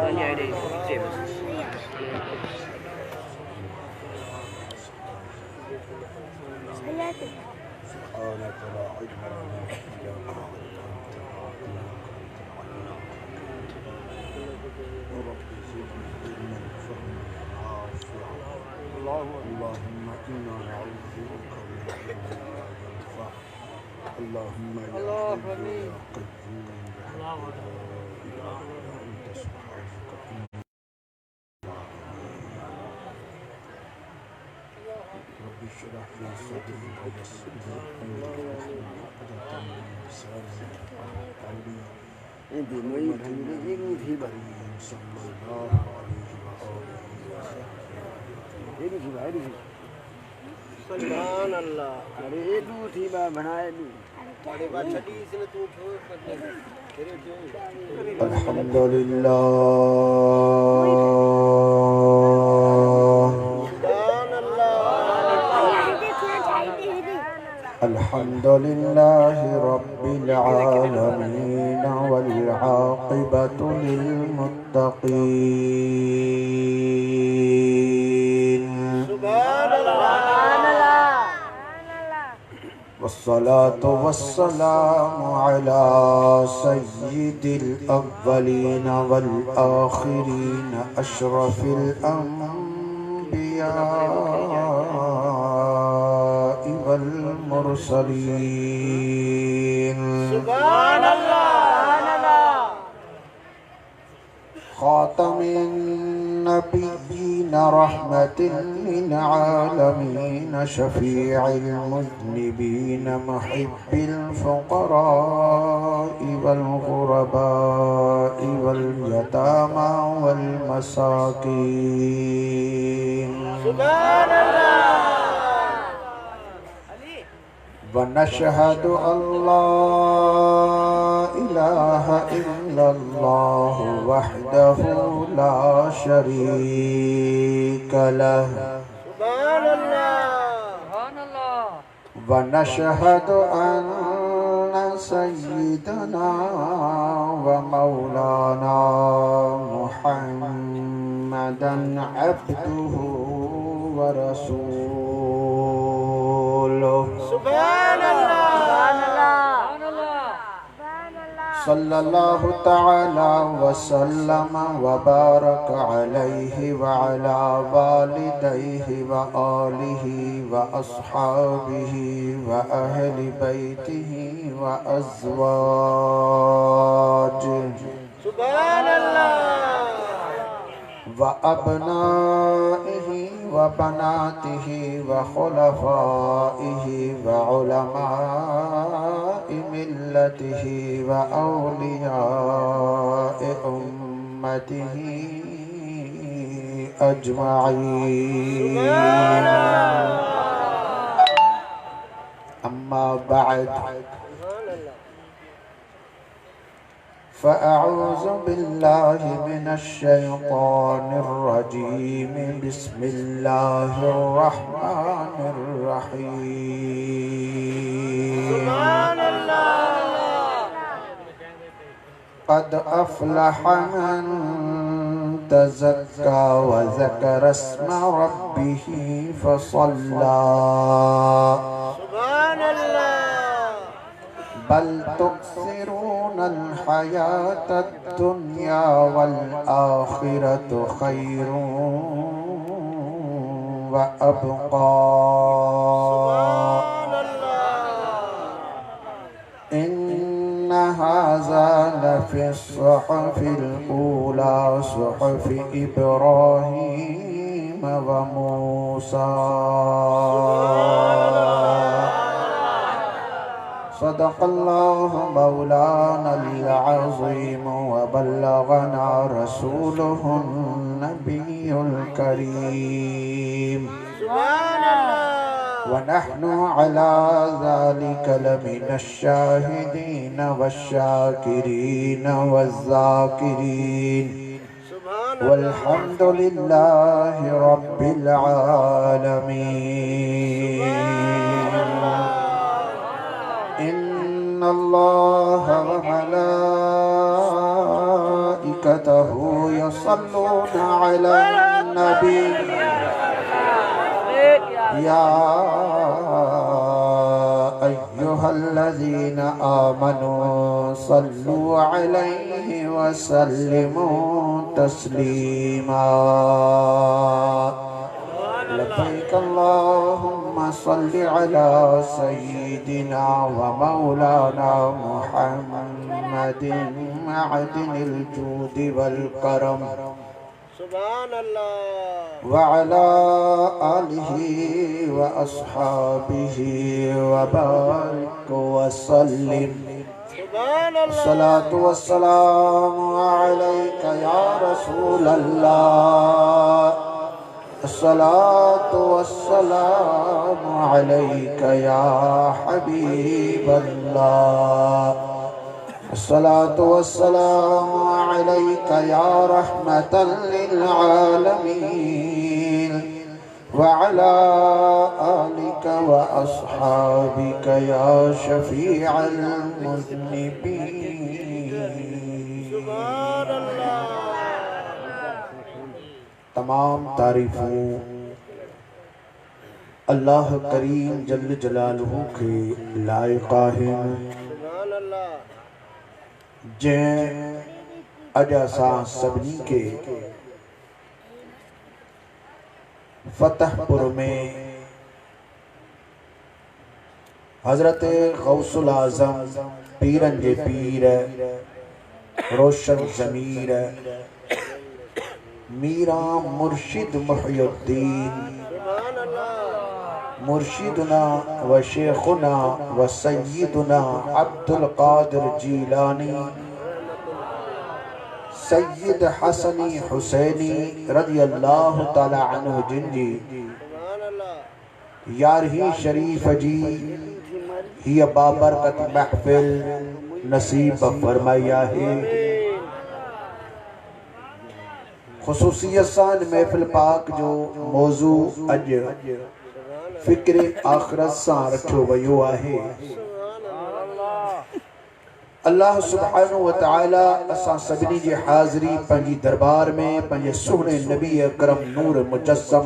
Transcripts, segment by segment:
Daniele James. سبحانك لا علم لنا إلا ما علمتنا إنك أنت العليم الحكيم رب زدني علما فهما نافعا اللهم إنا نعوذ بك من علم لا ينفع اللهم يا حي يا قيوم برحمتك لا إله إلا أنت سبحانك إني رب اشرح لي صدري ويسر لي أمري واحلل عقدة من لساني يفقهوا قولي محمد الكريم صلى الله عليه وآله وسلم सुभान अल्लाह अरे तू थी बा बनाए तू अरे बात छड़ी इसने तू छोड़ कर तेरे जो अल्हम्दुलिल्लाह सुभान अल्लाह अल्हम्दुलिल्लाह रब्बिल आलमीन वल आक़िबतु लिल मुत्तक़ीन सुभान अल्लाह वस्सलातु वस्सलामु अला सय्यिदिल अव्वलीन वल आखिरीन अशरफिल अंबिया'i वल मुरसलीन सुभान अल्लाह खातमिन नबिय्यीन रहमतिल लिल आलमीन शफीइल मुज़निबीन मुहिब्बिल फुक़रा'i वल ग़ुरबा'i वल यतामा वल मसाकीन सुभान अल्लाह वनशहदु अल्ला इलाहा इल्लल्लाह वहदहु ला शरीका लह सुभान अल्लाह वनशहदु अन्न सय्यिदना व मौलाना मुहम्मदन अब्दुहु व रसूलुहु सुभान अल्लाह सल्लल्लाहु तआला वसल्लम व बारक अलैहि व अला वालिदैहि व आलिहि व अस्हाबिहि व अहलि बैतिहि व अज़वाजिहि सुभान अल्लाह व अबनाइहि व बनातिहि व खुलफाइहि व उलमाइ मिल्लतिहि व औलियाए उम्मतिहि अजमाईन अम्मा बअद फ़अऊज़ु बिल्लाहि मिनश शैतानिर रजीम बिस्मिल्लाहिर रहमानिर रहीम सुभान अल्लाह क़द अफ़लह मन तज़क्का व ज़करा अस्म रब्बिहि फ़सल्ला सुभान अल्लाह बल तुक्सिरूनल हयातद दुनिया वल आखिरतु खैरुन व अबक़ा इन्न हाज़ा लफ़िस्सुहुफ़िल ऊला सुहुफ़ि इब्राहीम व मूसा सदक़ल्लाहु मौलानल अज़ीम व बल्लगना रसूलुहुन नबियुल करीम सुभान अल्लाह व नहनु अला ज़ालिका लमिनश शाहिदीन वश्शाकिरीन वज़्ज़ाकिरीन सुभान वल्हम्दुलिल्लाहि रब्बिल आलमीन इन्नल्लाह व मलाइकतहु मलाइकतहु यसल्लूना अलन नबी या अय्युहल्लज़ीना आमनू सल्लू अलैहि व सल्लिमू तस्लीमा। लब्बैक अल्लाहुम्मा सल्लि अला सय्यिदिना व मौलाना मुहम्मदिन मअदिनिल जूदि वल करम सुभान अल्लाह व अला आलिहि व अस्हाबिहि व बारिक व सल्लिम। सुभान अल्लाह अस्सलातु वस्सलामु अलैका या रसूल अल्लाह, अस्सलातु वस्सलामु अलैका या हबीब अल्लाह, अस्सलातु वस्सलामु अलैका या रहमतल लिल आलमीन व अला आलिका व अस्हाबिका या शफीअल मुज़निबीन। सुभान अल्लाह। तमाम तारीफों अल्लाह करीम जल्ल जलालहू के लायका है। सुभान अल्लाह। जैं अज असां सभिनी के फतहपुर में हजरत गौसुल आज़म पीरन जे पीर रोशन ज़मीर मीरा मुर्शिद मुहय्युद्दीन सुभान अल्लाह। मुर्शिदुना व शेखुना व सय्यिदुना अब्दुल कादिर जीलानी सय्यद हसनी हुसैनी रज़ियल्लाहु तआला अन्हु जिनजी सुभान अल्लाह। यारही शरीफ जी ही बाबरकत महफिल नसीब फरमाया है। खुसूसियत सां महफिल पाक जो मौजू अज फिक्र आखिरत सां रखियो वियो आहे। अल्लाह सुब्हानहु व तआला असां सभिनी जी हाज़िरी पंहिंजी दरबार में पंहिंजे सुहिणे नबी अकरम नूर मुजस्सम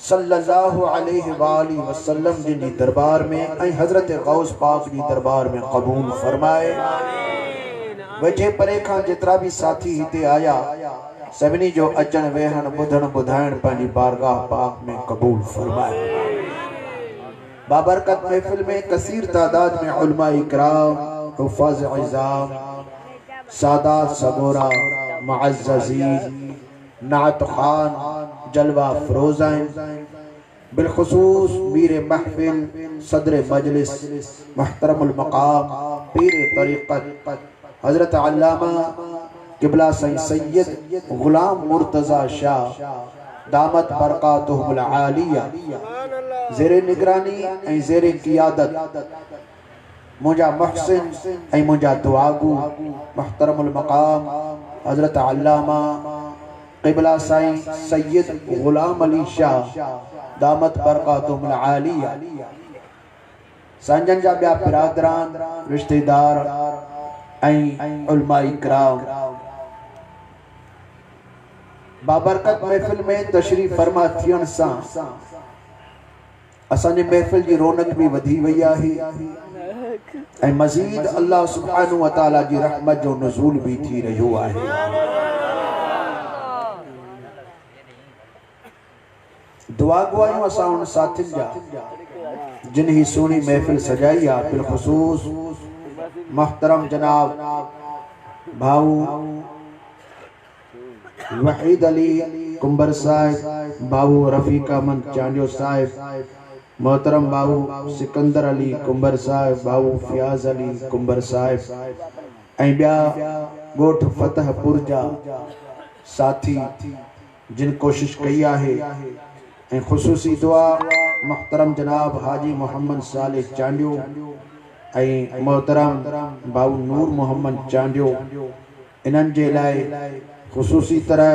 सल्लल्लाहु अलैहि वसल्लम जी दरबार में ऐं हज़रत गौस पाक जी दरबार में क़बूल फरमाए। वेझे परे खां जेतिरा भी साथी हिते आया सभिनी जो अचण वेहण ॿुधण ॿुधाइण पंहिंजी बारगाह पाक में क़बूल फरमाए। बाबरकत महफिल में कसीर तादाद में उलमा इकराम, हुफ़ाज़ इज़ाम, सादात सबोरा, मुअज़्ज़ज़ीन, नात खान, जलवा फ़रोज़ाइन, बिलखुसूस मीर महफिल, सदर मजलिस, मुहतरमुल मकाम, पीर तरीक़त हज़रत अल्लामा किबला सैयद गुलाम मुर्तज़ा शाह दामत बरकातुहुल आलिया ज़ेरे निगरानी ऐं ज़ेरे क़ियादत मुंहिंजा मुहसिन ऐं मुंहिंजा दुआगू मुहतरमुल मकाम हज़रत अल्लामा किबला साईं सैयद गुलाम अली शाह दामत बरकातुहुल आलिया, संजन जा ॿिया बिरादरान रिश्तेदार ऐं उलमा इकराम बाबरकत महफिल में तशरीफ़ फरमा थियण सां असांजे महफिल जी रौनक भी वधी वई आहे ऐं मज़ीद अल्लाह सुब्हानहु व तआला जी रहमत जो नुज़ूल भी थी रहियो आहे। दुआ गुआयूं असां उन साथियुनि जा जिन ही सोनी महफिल सजाई आहे, बिलखुसूस मोहतरम जनाब भाऊ वहीद अली कुंबर साहिब, बाबू रफीक अहमद चांडियो साहिब, मोहतरम बाबू सिकंदर अली कुंबर साहिब, बाबू फयाज अली कुंबर साहिब ऐं ॿिया ॻोठ फतहपुर जा साथी जिन कोशिश कई आहे ऐं ख़ुसूसी दुआ मोहतरम जनाब हाजी मोहम्मद सालिह चांडियो ऐं मोहतरम बाबू नूर मोहम्मद चांडियो, इन्हनि जे लाइ ख़ुसूसी तरह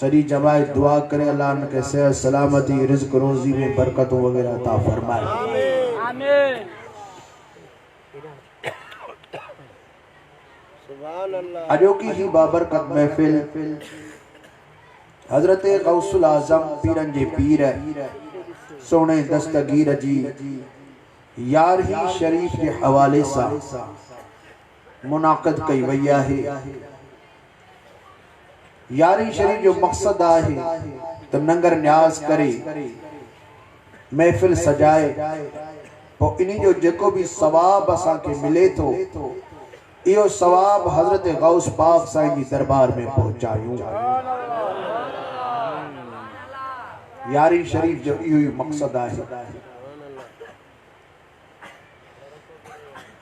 सॼी जमायत दुआ करे अल्लाह उनखे सेहत सलामती रिज़्क रोज़ी में बरकतूं वग़ैरह अता फरमाए। अजोकी ही बाबरकत महफिल हजरत गौसुल आजम पीरन जे पीर सोने दस्तगीर जी यार ही शरीफ के हवाले सा मुनाकद कई वई है। यारी शरीफ जो मकसद है तो नंगर न्याज करे महफिल सजाए तो इन्हीं जो जेको भी सवाब असा के मिले तो यो सवाब हजरत गौस पाक साईं जी दरबार में पहुंचायूं। यारी शरीफ जो यो मकसद है।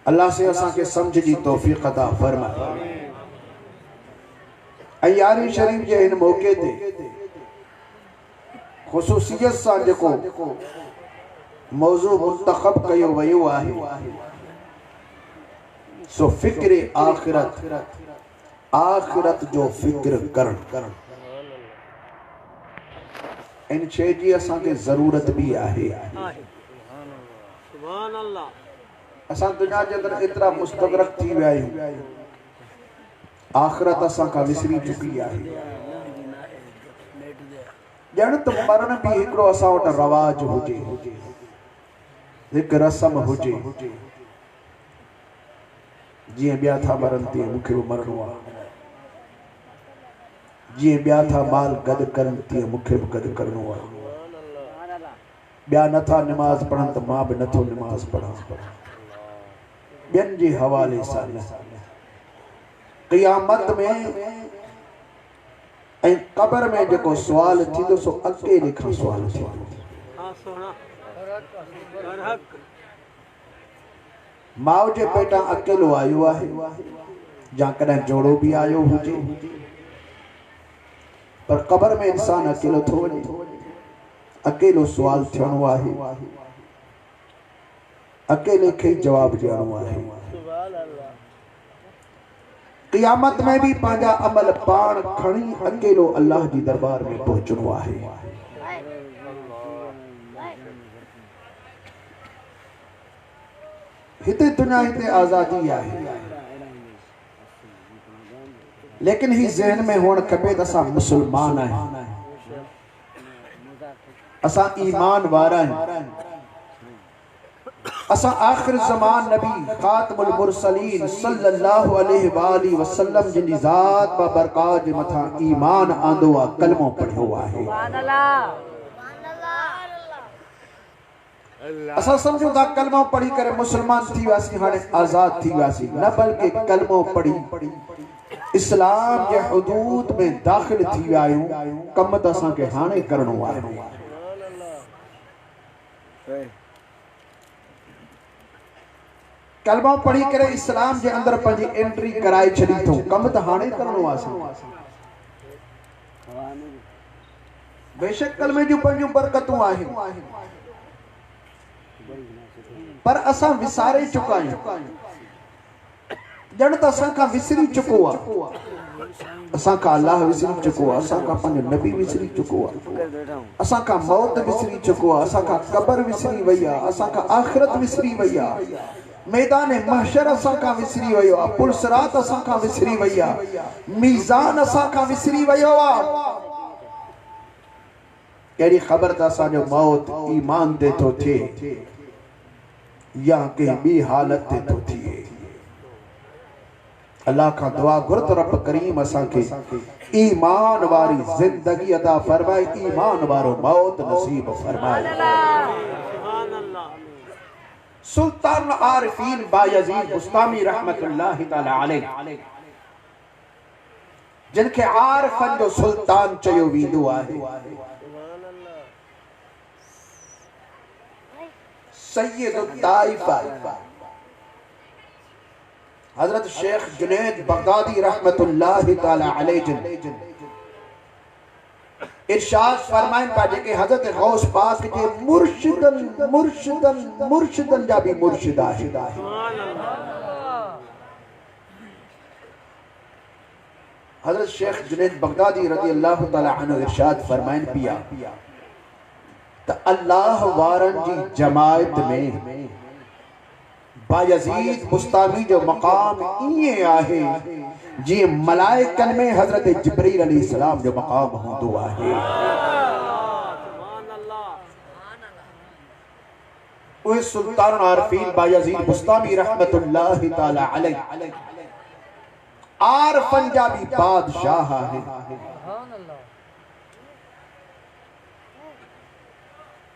अल्लाह से असा के समझ जी तौफीक अता फरमाए। यारी शरीफ जे इन मौके ते खुसूसियत सा जेको मौजू मुंतखब कयो वयो आहे सो फिक्र आखिरत, आखिरत जो फिक्र करण इन शे जी असा के जरूरत भी आहे। सुभान अल्लाह। असा दुनिया जे अंदर इतरा मुस्तगरक थी विया आहियूं, आखिरत असा का विसरी चुकी आहे। ॼण त मरण भी हिकिड़ो असा वटि रवाज हुजे, हिकु रस्म हुजे, जीअं ॿिया था मरनि तीअं मूंखे बि मरणो आहे, जीअं ॿिया था माल गॾु करनि तीअं मूंखे बि गॾु करणो आहे। ॿिया नथा निमाज़ पढ़नि त मां बि नथो निमाज़ पढ़ां। ॿियनि जे हवाले सां क़यामत में ऐं क़ब्र में जेको सुवाल थींदो सो अकेले खां सुवाल थींदो। माउ जे पेटां अकेलो आयो आहे या कॾहिं जोड़ो भी आयो हुजे, पर क़ब्र में इंसान अकेलो थो वञे, अकेलो सुवाल थियणो आहे, अकेले खे जवाब ॾियणो आहे। क़यामत में भी पांजा अमल पाण खणी अकेलो अल्लाह जी दरबार में पहुंचणो आहे। हिते दुनिया हिते आजादी आहे, लेकिन ही ज़हन में हुअण खपे त असां मुसलमान आहियूं, असां ईमान वारा आहियूं, असां आखिर ज़मान नबी खातमुल मुरसलीन सल्लल्लाहु अलैहि वालैहि वसल्लम जिन ज़ात बा बरकात जे मथा ईमान आंदो आ, कलमो पढ़ियो आहे। सुभान अल्लाह। असां समझो था कलमो पढ़ी करे मुसलमान थी वियासीं, हाणे आज़ाद थी वियासीं, न बल्कि कलमो पढ़ी इस्लाम जे हुदूद में दाखिल थी विया आहियूं। कम त असां खे हाणे करणो आहे। कलमा पढ़ी करे इस्लाम जे अंदर पंहिंजी एंट्री कराए छड़ी थो, कम त हाणे करणो आहे। बेशक कलमे जूं पंहिंजूं बरकतूं आहिनि, पर असां विसारे चुका आहियूं, ॼण त असां खां विसरी चुको आहे। असां खां अल्लाह विसरी चुको आहे, असां खां पंहिंजो नबी विसरी चुको आहे, असां खां मौत विसरी चुको आहे, असां खां क़ब्र विसरी वई आहे, असां खां आखिरत विसरी वई आहे, मैदान महशर असां खां विसरी वियो आहे, पुलसरात असां खां विसरी वई आहे, मीज़ान असां खां विसरी वियो आहे। कहिड़ी ख़बर त असांजो मौत ईमान ते थो थिए या कंहिं ॿी हालत ते थो थिए। अल्लाह का दुआ घुर तो रब करीम असा के ईमान वारी जिंदगी अता फरमाए, ईमान वारो मौत नसीब फरमाए। सुल्तान आरिफीन बायजीद बुस्तामी रहमतुल्लाहि तआला अलैह, जिनके आरिफन जो सुल्तान चयो वींदो आहे, सैयद ताइफा हजरत शेख जुनैद बगदादी रहमतुल्लाहि तआला अलैह जिन इरशाद फरमाइन पा जेके हजरत गौस पाक जे मुर्शिदन मुर्शिदन मुर्शिदन जा भी मुर्शिद आहे। हजरत शेख जुनैद बगदादी रज़ी अल्लाह तआला अन्हु इरशाद फरमाइन पिया त अल्लाह वारन जी जमायत में बायजीद बुस्तामी जो मकाम इए आहे जी मलाइकन में हजरत जिब्रील अलैहिस्सलाम जो मकाम हूंदो आहे। उहे सुल्तान आरफीन बायजीद बुस्तामी रहमतुल्लाहि ताला अलैह आर पंजाबी बादशाह है।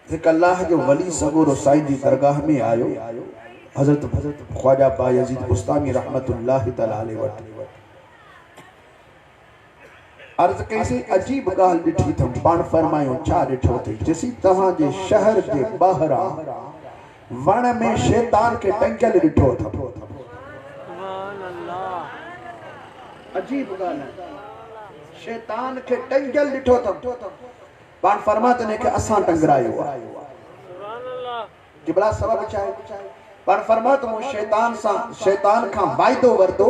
एक अल्लाह जो वली सगोरो साईं जी दरगाह में आयो हजरत ख्वाजा बायजीद बुस्तामी रहमतुल्लाहि ताला अलैह वट अर्ज कैसे अजीब गाल ॾिठी थम पाण फरमायो छा ॾिठो थई जसी तव्हां जे शहर जे ॿाहिरां वण में शैतान के टंगल ॾिठो थम। अजीब गाल शैतान के टंगल ॾिठो थम पाण फरमाते ने के असां टंगरायो कि बला सबब छा है पर फरमात मो शैतान का वायदो वरतो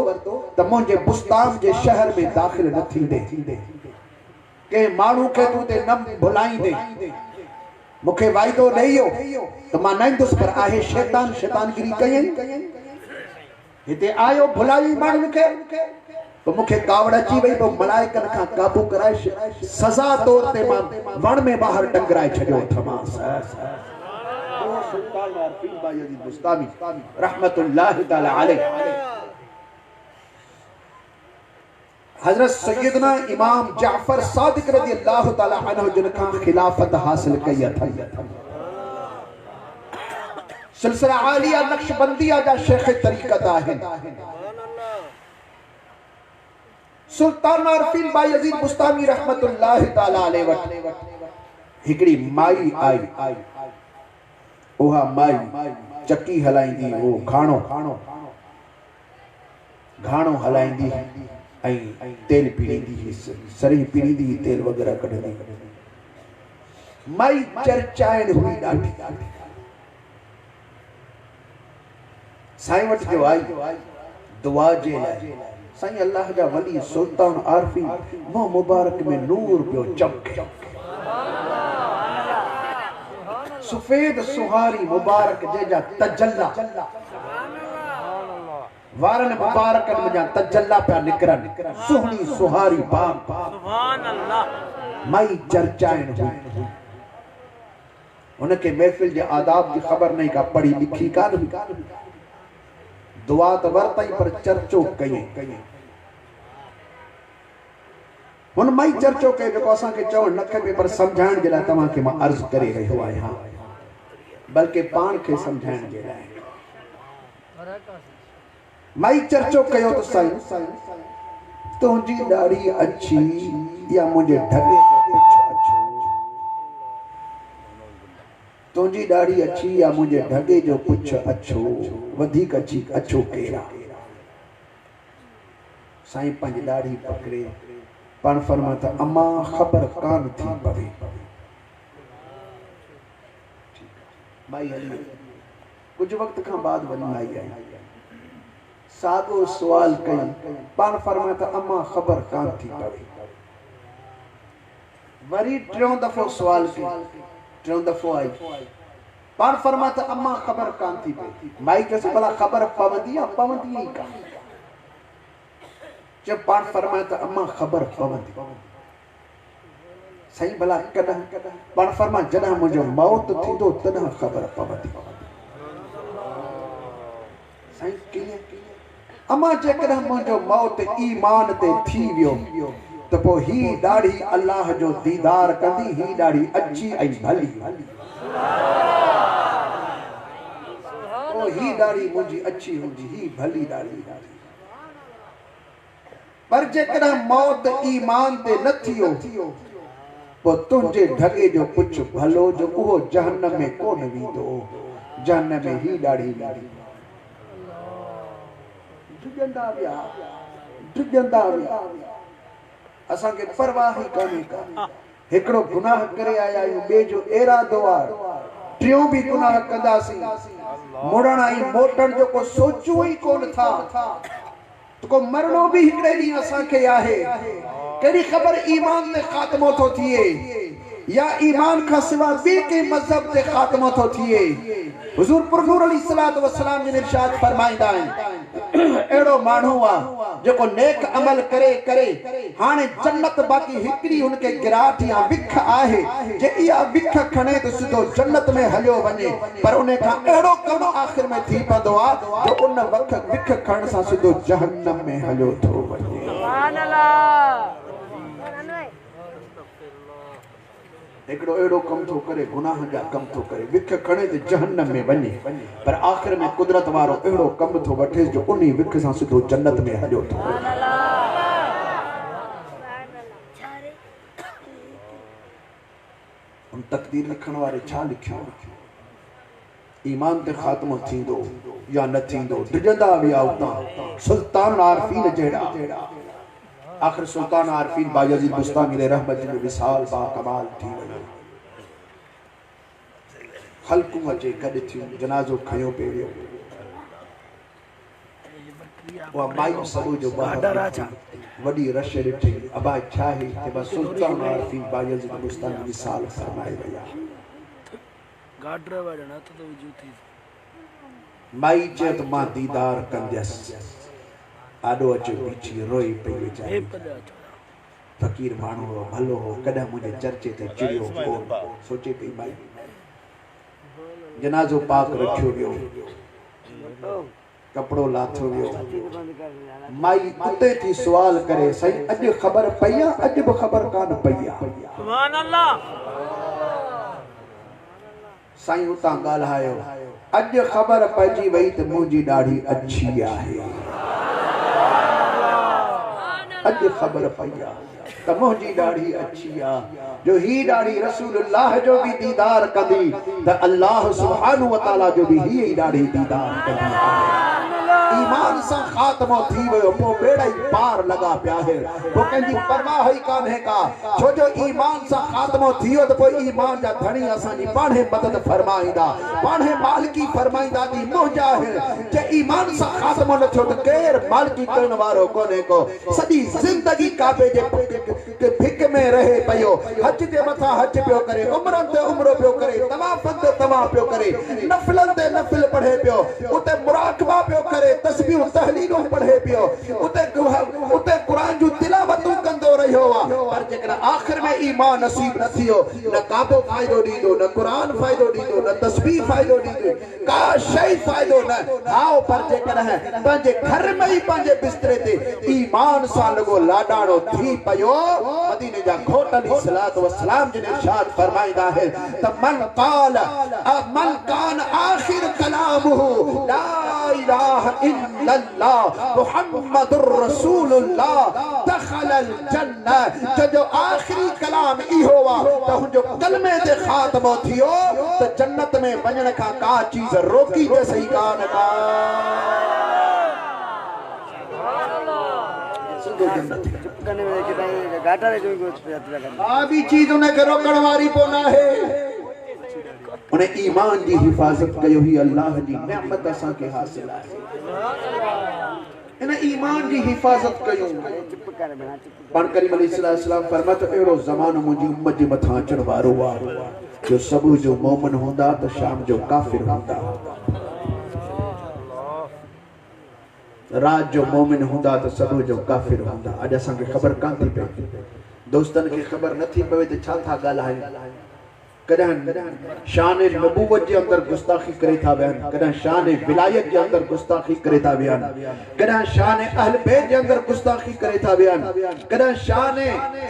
त मुझे बुस्तान जे शहर में दाखिल न थींदे के मानू के तू ते न भुलाईंदे मुखे वायदो ॾेइयो त मां न ईंदुसि पर आहे शैतान शैतानगिरी कयई हिते आयो भुलाई मानू के तो मुखे कावड़ अची वई तो मलाइकन का काबू कराए सजा तौर ते मां वण में बाहर टंगराए छडियो थमास। सुल्तान आरफीन बायजीद बुस्तामी रहमतुल्लाहि ताला अलैह हजरत सैयदना इमाम जाफर सादिक रज़ी अल्लाह ताला अन्हु जिनका खिलाफत हासिल कई अथई सिलसिला आलिया नक्शबंदिया जा शेख तरीक़त आहिन। सुल्तान आरफीन बायजीद बुस्तामी रहमतुल्लाहि ताला अलैह वट हिकड़ी माई आई ओहा माई चक्की हलाईंदी वो घाणो हलाईंदी ऐं तेल पीड़ींदी सरी पीड़ींदी तेल वगैरह कढंदी माई चर्चाइण हुई ॾाढी साईं वटि जो आई दुआ जे लाइ साईं अल्लाह जा वली सुल्तान आरफीन मुंह मुबारक में नूर पियो चमके सफेद सुहारी मुबारक जेजा तजल्ला वारन मुबारकन में जा तजल्ला पे निकरन सुहनी सुहारी बाप सुभान अल्लाह माई चर्चाएं हुई उनके महफिल जे आदाब की खबर नहीं का पढ़ी लिखी का दुआ तो वरतई पर चर्चो कई हुन माई चर्चो के जो असा के चवण न के पर समझाण जे ला तमा के मां अर्ज करे रहियो आहियां बल्कि पान के समझाण जे लाइ माई चर्चो कयो तो साईं तुंहिंजी दाढ़ी अच्छी या मुझे ढगे तुंहिंजी दाढ़ी अच्छी या मुझे ढगे जो कुछ अच्छो वधिक अच्छी अच्छो केरा साईं पंहिंजी दाढ़ी पकड़े पान फरमाता अम्मा खबर कान थी पवे माई हली कुछ वक्त का बाद वनी आई सागो सवाल कई पान फरमाता अम्मा खबर कान थी पवे वरी टियों दफो सवाल कई टियों दफो आई पान फरमाता अम्मा खबर कान थी पवे माई कैसे भला खबर पवंदी या पवंदी ही का जब पान फरमाता अम्मा खबर पवंदी सही भला कदा पान फरमा जदा मुझे मौत थींदो तदा खबर पवंदी सही के अम्मा जेकॾहिं मुझो मौत ईमान ते थी वियो तो पो ही दाढ़ी अल्लाह जो दीदार कंदी ही दाढ़ी अच्छी ऐं भली ओ ही दाढ़ी मुझी अच्छी हुंदी ही भली दाढ़ी पर जेकॾहिं मौत ईमान ते न थियो पो तुंहिंजे ढगे जो कुछ भलो जो उहो जहन्नम में कोन वेंदो जहन्नम में ही दाढ़ी ड्रिजंदा विया असां के परवाह ही काने का हिकड़ो गुनाह करे आया आहियूं ॿिए जो इरादो आहे टियों भी गुनाह कंदासीं मुड़ण ऐं मोटण जो को सोचो ही कोन था तो को मरणो भी हिकड़े ॾींहुं असां खे आहे कहिड़ी ख़बर ईमान में ख़ात्मो थो थिए या ईमान का सिवा ॿिए के मजहब ते खात्मो थो थिए। हुजूर पुरनूर अलैहिस्सलातु वस्सलाम जिन इरशाद फरमाईंदा आहिनि अहिड़ो माण्हू आहे जेको नेक अमल करे करे हाणे जन्नत बाक़ी हिकिड़ी हुनखे गिराट या विख आहे जे इहा विख खणे त सिधो जन्नत में हलियो वञे, पर उन खां अहिड़ो कमु आख़िर में थी पवंदो आहे जो उन विख खणण सां सिधो जहन्नम में हलियो थो वञे। सुभान अल्लाह। हिकिड़ो अहिड़ो कमु थो करे, गुनाह जा कम थो करे, विख खणे त जहन्नम में वञे, पर आख़िर में कुदरत वारो अहिड़ो कमु थो वठे जो उन विख सां सिधो जन्नत में हलियो थो वञे। उन तक़दीर लिखण वारे छा लिखियो? ईमान ते ख़ात्मो थींदो या न थींदो, डिॼंदा विया उतां सुल्तान आरफीन जहिड़ा। आखिर सुल्तान आरफीन बायजीद बुस्तामी ने रहमत में विसाल बा कमाल थी वियो। खल्कूं अचे गॾु थियूं, जनाज़ो खयो पे वियो। उहा माई सबो जो वॾी रश ॾिठी, अबा छा आहे कि बस सुल्तान आरफीन बायजीद बुस्तामी विसाल फरमाए विया। माई चयो त मां दीदार कंदसि, आॾो अचे पीछी रोई पई वीचारी। फ़कीर माण्हू हो, भलो हो, कॾहिं मुंहिंजे चर्चे ते चिड़ियो कोन, सोचे पई माई। जनाज़ो पाक रखियो वियो, कपिड़ो लाथो वियो। माई उते थी सुवाल करे, साईं अॼु ख़बर पई आहे? अॼु बि ख़बर कान पई आहे। सुभान अल्लाह। साईं उतां ॻाल्हायो, अॼु ख़बर पइजी वई त मुंहिंजी ॾाढ़ी अच्छी आहे। अॼु ख़बर पई आहे त मुंहिंजी ॾाढ़ी अच्छी आहे, जो ही ॾाढ़ी रसूलुल्लाह जो भी दीदार कंदी त अल्लाह सुब्हानहु व तआला जो भी ही ॾाढ़ी दीदार कंदी। ईमान सां ख़ात्मो थी वियो, पोइ बेड़ा ई पार लॻा पिया आहिनि, पोइ कंहिंजी परवाह ई कान्हे का, छो जो ईमान सां ख़ात्मो थी वियो त पोइ ईमान जा धणी असांजी पाणे मदद फरमाईंदा, पाणे मालिकी फरमाईंदा कि मुजाहिद जे ईमान सां ख़ात्मो न थियो त केरु मालिकी करण वारो कोन्हे को। सॼी ज़िंदगी काबे जे भिक में रहे पियो, हज जे मथां हज पियो करे, उमरनि ते उमरो पियो करे, तवाफ़नि ते तवाफ़ पियो करे, नफ़िलनि ते नफ़िल पढ़े पियो, उते मुराक़बा पियो करे, तस्बीह तहलीलूं पढ़े पियो, उते कुरान जूं तिलावतूं कंदो रहियो आहे, पर जेकर आख़िर में ईमान नसीब न थियो, न काबो फ़ाइदो ॾींदो, न कुरान फ़ाइदो ॾींदो, न तस्बीह फ़ाइदो ॾींदो, का शइ फ़ाइदो न। आओ पर जेकर पंहिंजे घर में ई पंहिंजे बिस्तरे ते ईमान सां लॻो लाॾाणो थी पियो, मदीने जा घोट अलैहिस्सलातु वस्सलाम जिन इरशाद फरमाईंदा आहिनि त मन कान आखिर कलामुहु ला इलाहा इल्लल्लाह मुहम्मदुर रसूलुल्लाह दखलल जन्नह, जो आखिरी कलाम इहो आहे त हुनजो कलमे ते ख़ात्मो थियो त जन्नत में वञण खां का चीज़ रोकी त सही कान का। भी चीज उनखे रोकण वारी कोन आहे। उन ईमान जी हिफ़ाज़त कयो ही अल्लाह जी नेमत असां खे हासिल आहे। इन ईमान जी हिफ़ाज़त कयूं। पाण करीम अलैहिस्सलाम फरमायो त अहिड़ो ज़मानो मुंहिंजी उम्मत जे मथां अचण वारो आहे जो सुबुह जो मोमिन हूंदा त शाम जो काफ़िर हूंदा, रात जो मोमिन हूंदा त सुबुह जो काफ़िर हूंदा। अॼु असांखे ख़बर कान थी पए, दोस्तनि खे ख़बर नथी पवे त छा था ॻाल्हाइनि। कॾहिं शान नबूवत जे अंदर गुस्ताखी करे था वेहनि, कॾहिं शान विलायत जे अंदर गुस्ताखी करे था वेहनि, कॾहिं शान अहल बैत जे अंदर गुस्ताखी करे था वेहनि, कॾहिं शान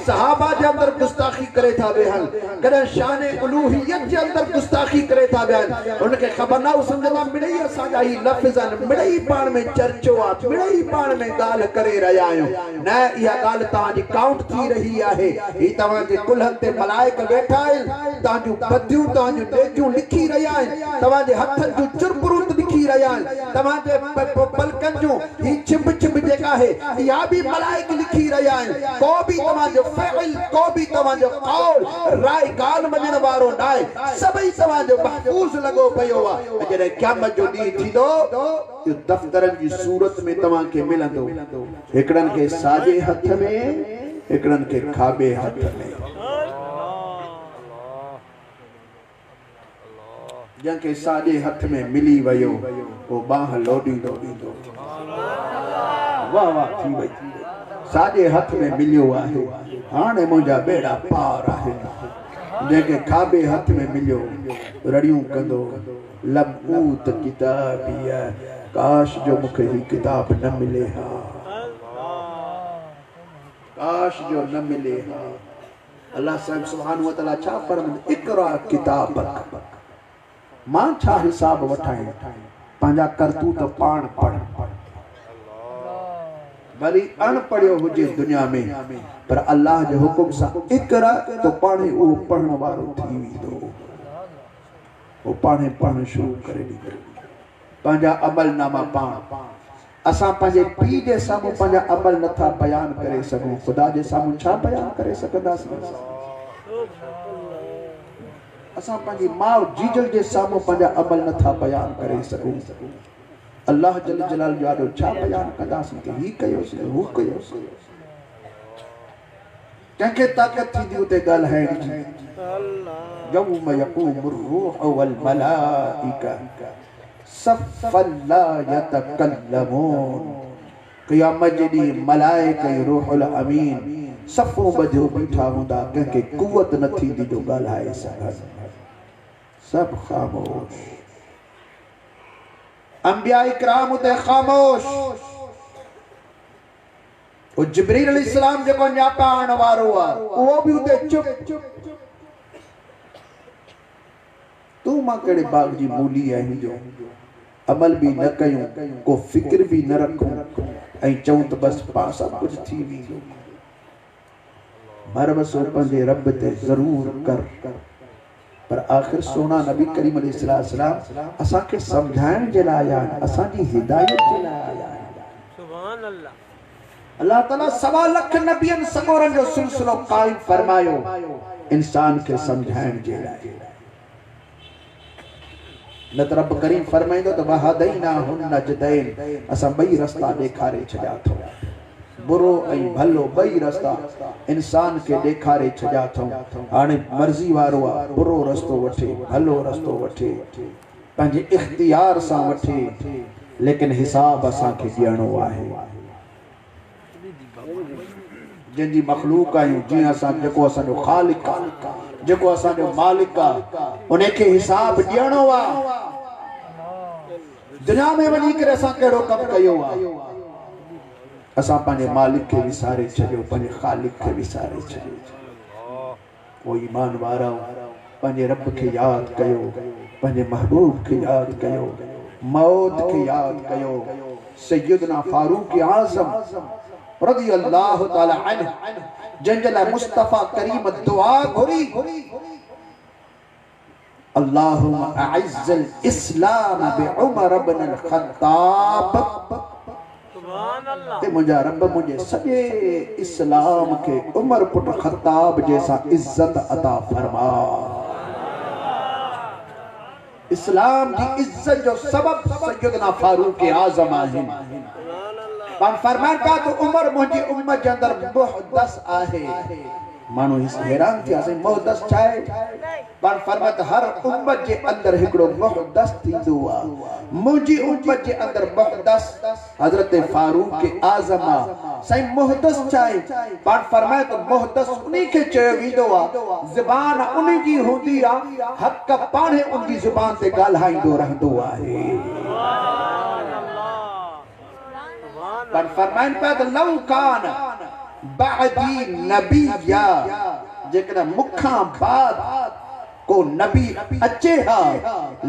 सहाबा जे अंदर गुस्ताखी करे था वेहनि, कॾहिं शान उलूहियत जे अंदर गुस्ताखी करे था वेहनि। उनखे ख़बर न सम्झंदा मिड़ई असांजा ही लफ़्ज़ आहिनि, मिड़ई पाण में चर्चो आहे, मिड़ई पाण में ॻाल्हि करे रहिया आहियूं। न इहा ॻाल्हि तव्हांजी काउंट थी रही आहे, ही तव्हांजे कुल्हनि ते मलाइक वेठा आहिनि, बदियूं तव्हांजूं नेकियूं लिखी रहिया आहिनि, तव्हांजे हथनि जूं चुरपुरूत लिखी रहिया आहिनि, तव्हांजे पलकनि जूं ही छिब छिब जेका आहे इहा बि मलाइक लिखी रहिया आहिनि। को बि तव्हांजो फ़इल, को बि तव्हांजो क़ौल राय ॻाल्हि मञण वारो न आहे, सभई तव्हांजो महफ़ूज़ लॻो पियो आहे। जॾहिं क़यामत जो ॾींहुं थींदो इहो दफ़्तरनि जी सूरत में तव्हांखे मिलंदो, हिकिड़नि खे साॼे हथ में, हिकिड़नि खे खाॿे हथ में। जंहिंखे साॼे हथ में मिली वियो वो बाह लोॾींदो ईंदो वाह वाह थी वई साॼे हथ में मिलियो आहे हाणे मुंहिंजा बेड़ा पार आहिनि जंहिंखे खाॿे हथ में मिलियो रड़ियूं कंदो लबूत किताबिया काश जो मूंखे ही किताब न मिले हा काश जो न मिले हा अल्लाह साहिब सुभान व तआला छा फरमाईंदो इकरा किताबक मां छा हिसाब वठां पंहिंजा करतूत पाण पढ़ भली अनपढ़ियो हुजे दुनिया में पर अल्लाह जे हुकुम सां इकरा तो पाणे उहो पढ़ण वारो थी वेंदो वो पाणे पढ़ण शुरू करे ॾींदो पंहिंजा अमल नामा पाण असां पंहिंजे पीउ जे साम्हूं पंहिंजा अमल नथा बयान करे सघूं ख़ुदा जे साम्हूं छा बयान करे सघंदासीं असां पंहिंजी माउ जीजल जे साम्हूं पंहिंजा अमल नथा बयान करे सघूं अल्लाह जल जलाल जो ॾाढो छा बयान कंदासीं कि ही कयोसीं हू कयोसीं कंहिंखे ताक़त थींदी उते ॻाल्हाइण जी यौम यक़ूमुर रूह वल मलाइका सफ़्फ़न ला यतकल्लमून क़यामत जे ॾींहुं मलाइका रूहुल अमीन सफ़ो ॿधियो बीठा हूंदा कंहिंखे कुवत न थींदी जो ॻाल्हाए सघनि सब ख़ामोश अंबिया इकराम उते ख़ामोश वो जिब्रील अलैहिस्सलाम जेको न्यापाण वारो आहे उहो बि उते चुप तू मां कहिड़े बाग जी मूली आहीं जो अमल भी न कयूं को फिक्र भी न रखूं ऐं चऊं त बस पाण सब कुछ थी वेंदो भरवसो पंहिंजे रब ते ज़रूर कर पर आखिर सोना नबी करीम अलैहिस्सलाम असांखे समझाइण जे लाइ आया असांजी हिदायत जे लाइ आया सुभान अल्लाह अल्लाह ताला 1.25 लाख नबियन सगोरन जो सिलसिलो कायम फरमायो इंसान के समझाइण जे लाइ न त रब करीम फरमाईंदो त वहदैना हुन नजदैन असां ॿई रस्ता ॾेखारे छॾिया अथऊं बुरो ऐं भलो ॿई रस्ता इंसान खे ॾेखारे छॾिया अथऊं हाणे मर्ज़ी वारो आहे बुरो रस्तो वठे भलो रस्तो वठे पंहिंजे इख्तियार सां वठे लेकिन हिसाब असांखे ॾियणो आहे जंहिंजी मखलूक आहियूं जीअं असां जेको असांजो ख़ालिक आहे जेको असांजो मालिक आहे उनखे हिसाब ॾियणो आहे दुनिया में वञी करे असां कहिड़ो कमु कयो आहे असां पंहिंजे मालिक खे विसारे छॾियो पंहिंजे ख़ालिक खे विसारे छॾियो पोइ ईमान वारा पंहिंजे रब खे यादि कयो पंहिंजे महबूब खे यादि कयो मौत खे यादि कयो सैयदना फारूक आज़म रज़ी अल्लाह ताला अन्हु जंहिंजे लाइ मुस्तफ़ा करीम दुआ घुरी अल्लाहुम्मा अइज़्ज़िल इस्लाम बिउमर इब्न अल ख़त्ताब सुभान अल्लाह ते मुंहिंजा रब मुंहिंजे सॼे इस्लाम खे उमर पुट ख़त्ताब जैसा इज्जत अता फरमा इस्लाम की इज्जत जो सबब सैयदना फारूक आज़म आहिनि पान फरमान का तो उमर मुंहिंजी उम्मत जे अंदर मुहदस आहे मानो इस हैरान थी असे मुहदस चाहे पान फरमात हर उम्मत जे अंदर हिकड़ो मुहदस थींदो आ मुंहिंजी उम्मत जे अंदर मुहदस हजरत फारूक के आज़म सही मुहदस चाहे पान फरमाए तो मुहदस उन्हीं के चयो वेंदो आ ज़बान उन्हीं जी हूंदी आ हक़ पाणे उनकी ज़ुबान ते ॻाल्हाईंदो रहंदो आहे पर फरमाइन पे तो लव कान बादी नबिया जेकॾहिं मूंखां बाद को नबी अचे हा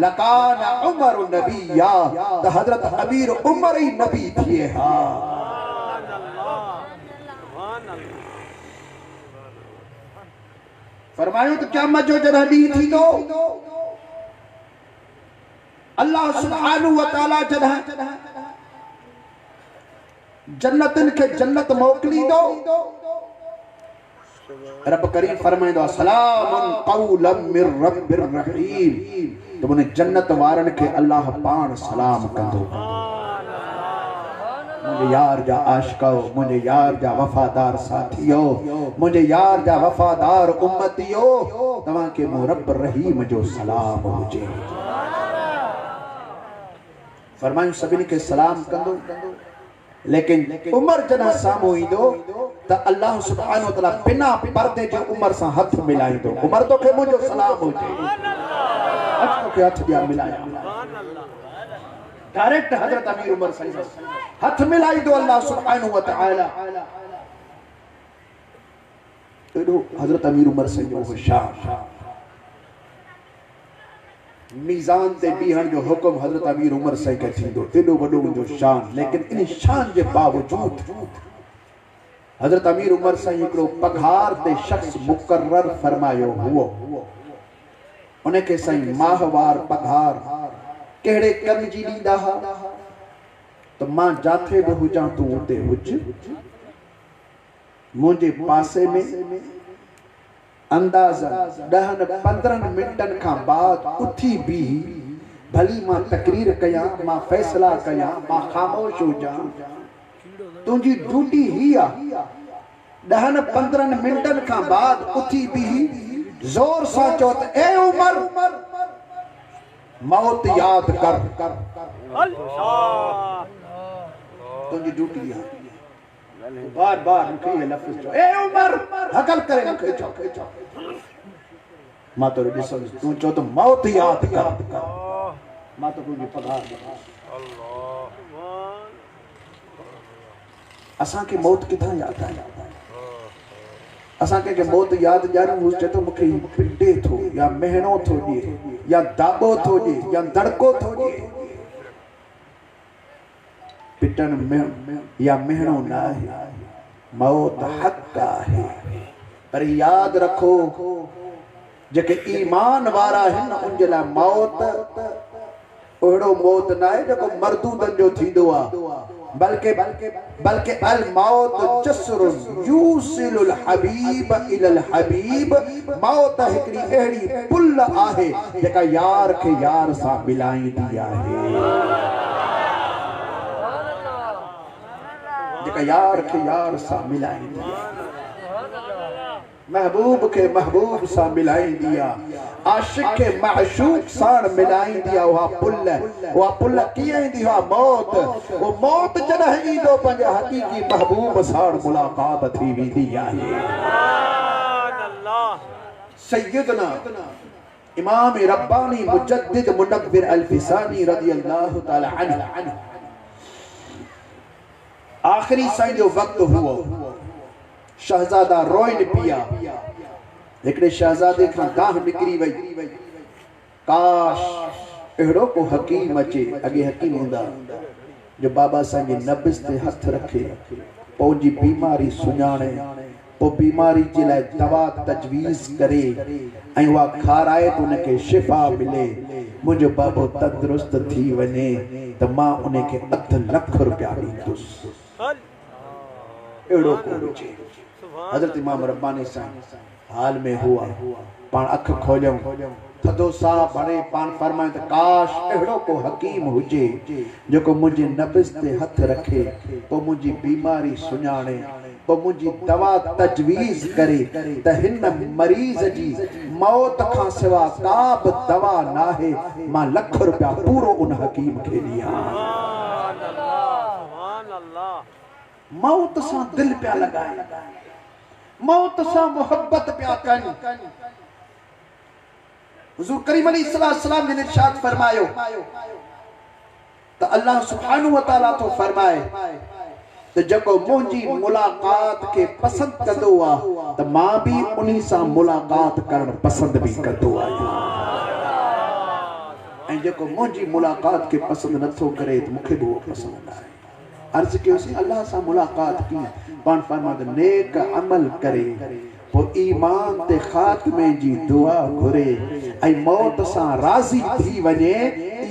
लकान उमर नबिया त हजरत अमीर उमर ही नबी थिए हा फरमायो तो क़यामत जो जॾहिं ॾींहुं थींदो अल्लाह सुब्हानहु व तआला जॾहिं जन्नतन के जन्नत मोकली दो रब करीम फरमाइंदो सलामुन क़ौलन मिर रब्बिर रहीम तो मुने जन्नत वारन के अल्लाह पाण सलाम कंदो मुझे यार जा आशिको मुझे यार जा वफादार साथियो मुझे यार जा वफादार उम्मतियो तवां के मो रब रहीम जो सलाम हुजे फरमायूं सभिनी खे सलाम कंदो लेकिन उमर जॾहिं साम्हूं ईंदो त अल्लाह सुब्हानहु व तआला बिना पर्दे जे उमर सां हथ मिलाईंदो उमर तोखे मुंहिंजो सलाम हुजे अच तोखे हथ ॾियां मिलायां डायरेक्ट हज़रत अमीर उमर साईं हथ मिलाईंदो अल्लाह सुब्हानहु व तआला एॾो हज़रत अमीर उमर साईं जो होशियार मीज़ान ते बीहण जो हुक्म हज़रत अमीर उमर साईं खे थींदो एॾो वॾो उनजो शान लेकिन इन शान जे बावजूद हज़रत अमीर उमर साईं हिकिड़ो पघार ते शख्स मुक़र्रर फरमायो हुओ उनखे साईं माहवार पघार कहिड़े कम जी ॾींदा हुआ त मां जाथे बि हुजां तूं उते हुज मुंहिंजे पासे में अंदाज़ा 10-15 मिनटनि खां बाद उथी भी भली मां तकरीर कयां मां फैसला कयां मां ख़ामोश हुजां तुंहिंजी ड्यूटी ही आहे 10-15 मिनटनि खां बाद उथी भी ज़ोर सां चओ त ए उमर मौत याद कर तुंहिंजी ड्यूटी आहे बार बार मूंखे ये लफ़्ज़ चओ ए उमर हकल करे मूंखे चओ मां तो ॾिसो तूं चओ त मौत याद कर मां तो तुंहिंजी पघार असांखे मौत किथां यादि आहे असां कंहिंखे मौत यादि ॾियारूं हू चए थो मूंखे पिटे थो या मेहणो थो ॾिए या दाॿो थो ॾिए या दड़को थो ॾिए पिटण में या मेहणो न आहे मौत हक़ आहे पर याद रखो जेके ईमान वारा आहिनि उन जे लाइ मौत अहिड़ो मौत न आहे जेको मर्दूदनि जो थींदो आहे बल्कि अल मौत जसरुन यूसिलुल हबीब इलल हबीब मौत हिकड़ी अहिड़ी पुल आहे जेका यार खे यार सां मिलाईंदी आहे जेका यार खे यार सां मिलाईंदी आहे महबूब के महबूब सां मिलाईंदी आहे आशिक के माशूक सां मिलाईंदी आहे उहा पुल कीअं ईंदी आहे मौत जॾहिं ईंदो पंहिंजे हक़ीक़ी महबूब सां मुलाक़ात थी वेंदी आहे सैयदना इमाम रब्बानी मुजद्दिद मुनव्विर अल-फिसानी रज़ी अल्लाह तआला अन्हु आखिरी साईं जो वक्त हुओ शहजादा रोइन पिया हिकिड़े शहजादे खां गाह निकिरी वई काश अहिड़ो को हकीम अचे अॻे हकीम हूंदा जो बाबा साईं जे नब्ज़ ते हथ रखे पोइ जी बीमारी सुञाणे पोइ बीमारी जे लाइ दवा तजवीज़ करे ऐं उहा खाराए त उनखे शिफ़ा मिले मुंहिंजो बाबो तंदुरुस्त थी वञे त मां उनखे 8 लख रुपया ॾींदुसि अहिड़ो को हुजे हज़रत इमाम रब्बानी साईं हाल में हुआ पाण अख खोलियूं थधो साह भरे पाण फरमाए त काश अहिड़ो को हकीम हुजे जेको मुंहिंजे नब्ज़ ते हथ रखे पोइ मुंहिंजी बीमारी सुञाणे पोइ मुंहिंजी दवा तजवीज़ करे त हिन मरीज़ जी मौत खां सिवा का बि दवा नाहे मां लख रुपया पूरो उन हकीम खे ॾियां मौत सां दिल पिया लगाए मौत सां मोहब्बत पिया कनि हुज़ूर करीम अलैहिस्सलाम ने इरशाद फरमायो त अल्लाह सुब्हानहु व तआला तो फरमाए त जेको मुंहिंजी मुलाक़ात खे पसंद कंदो आहे त मां भी उन्ही सां मुलाक़ात करण पसंद भी कंदो आहियां ऐं जेको मुंहिंजी मुलाक़ात खे पसंद नथो करे त मूंखे भी पसंद न आहे अर्ज कयोसीं अल्लाह सां मुलाक़ात की पाण फरमाद नेक अमल करे पोइ ईमान ते ख़ात्मे जी दुआ घुरे ऐं मौत सां राज़ी थी वञे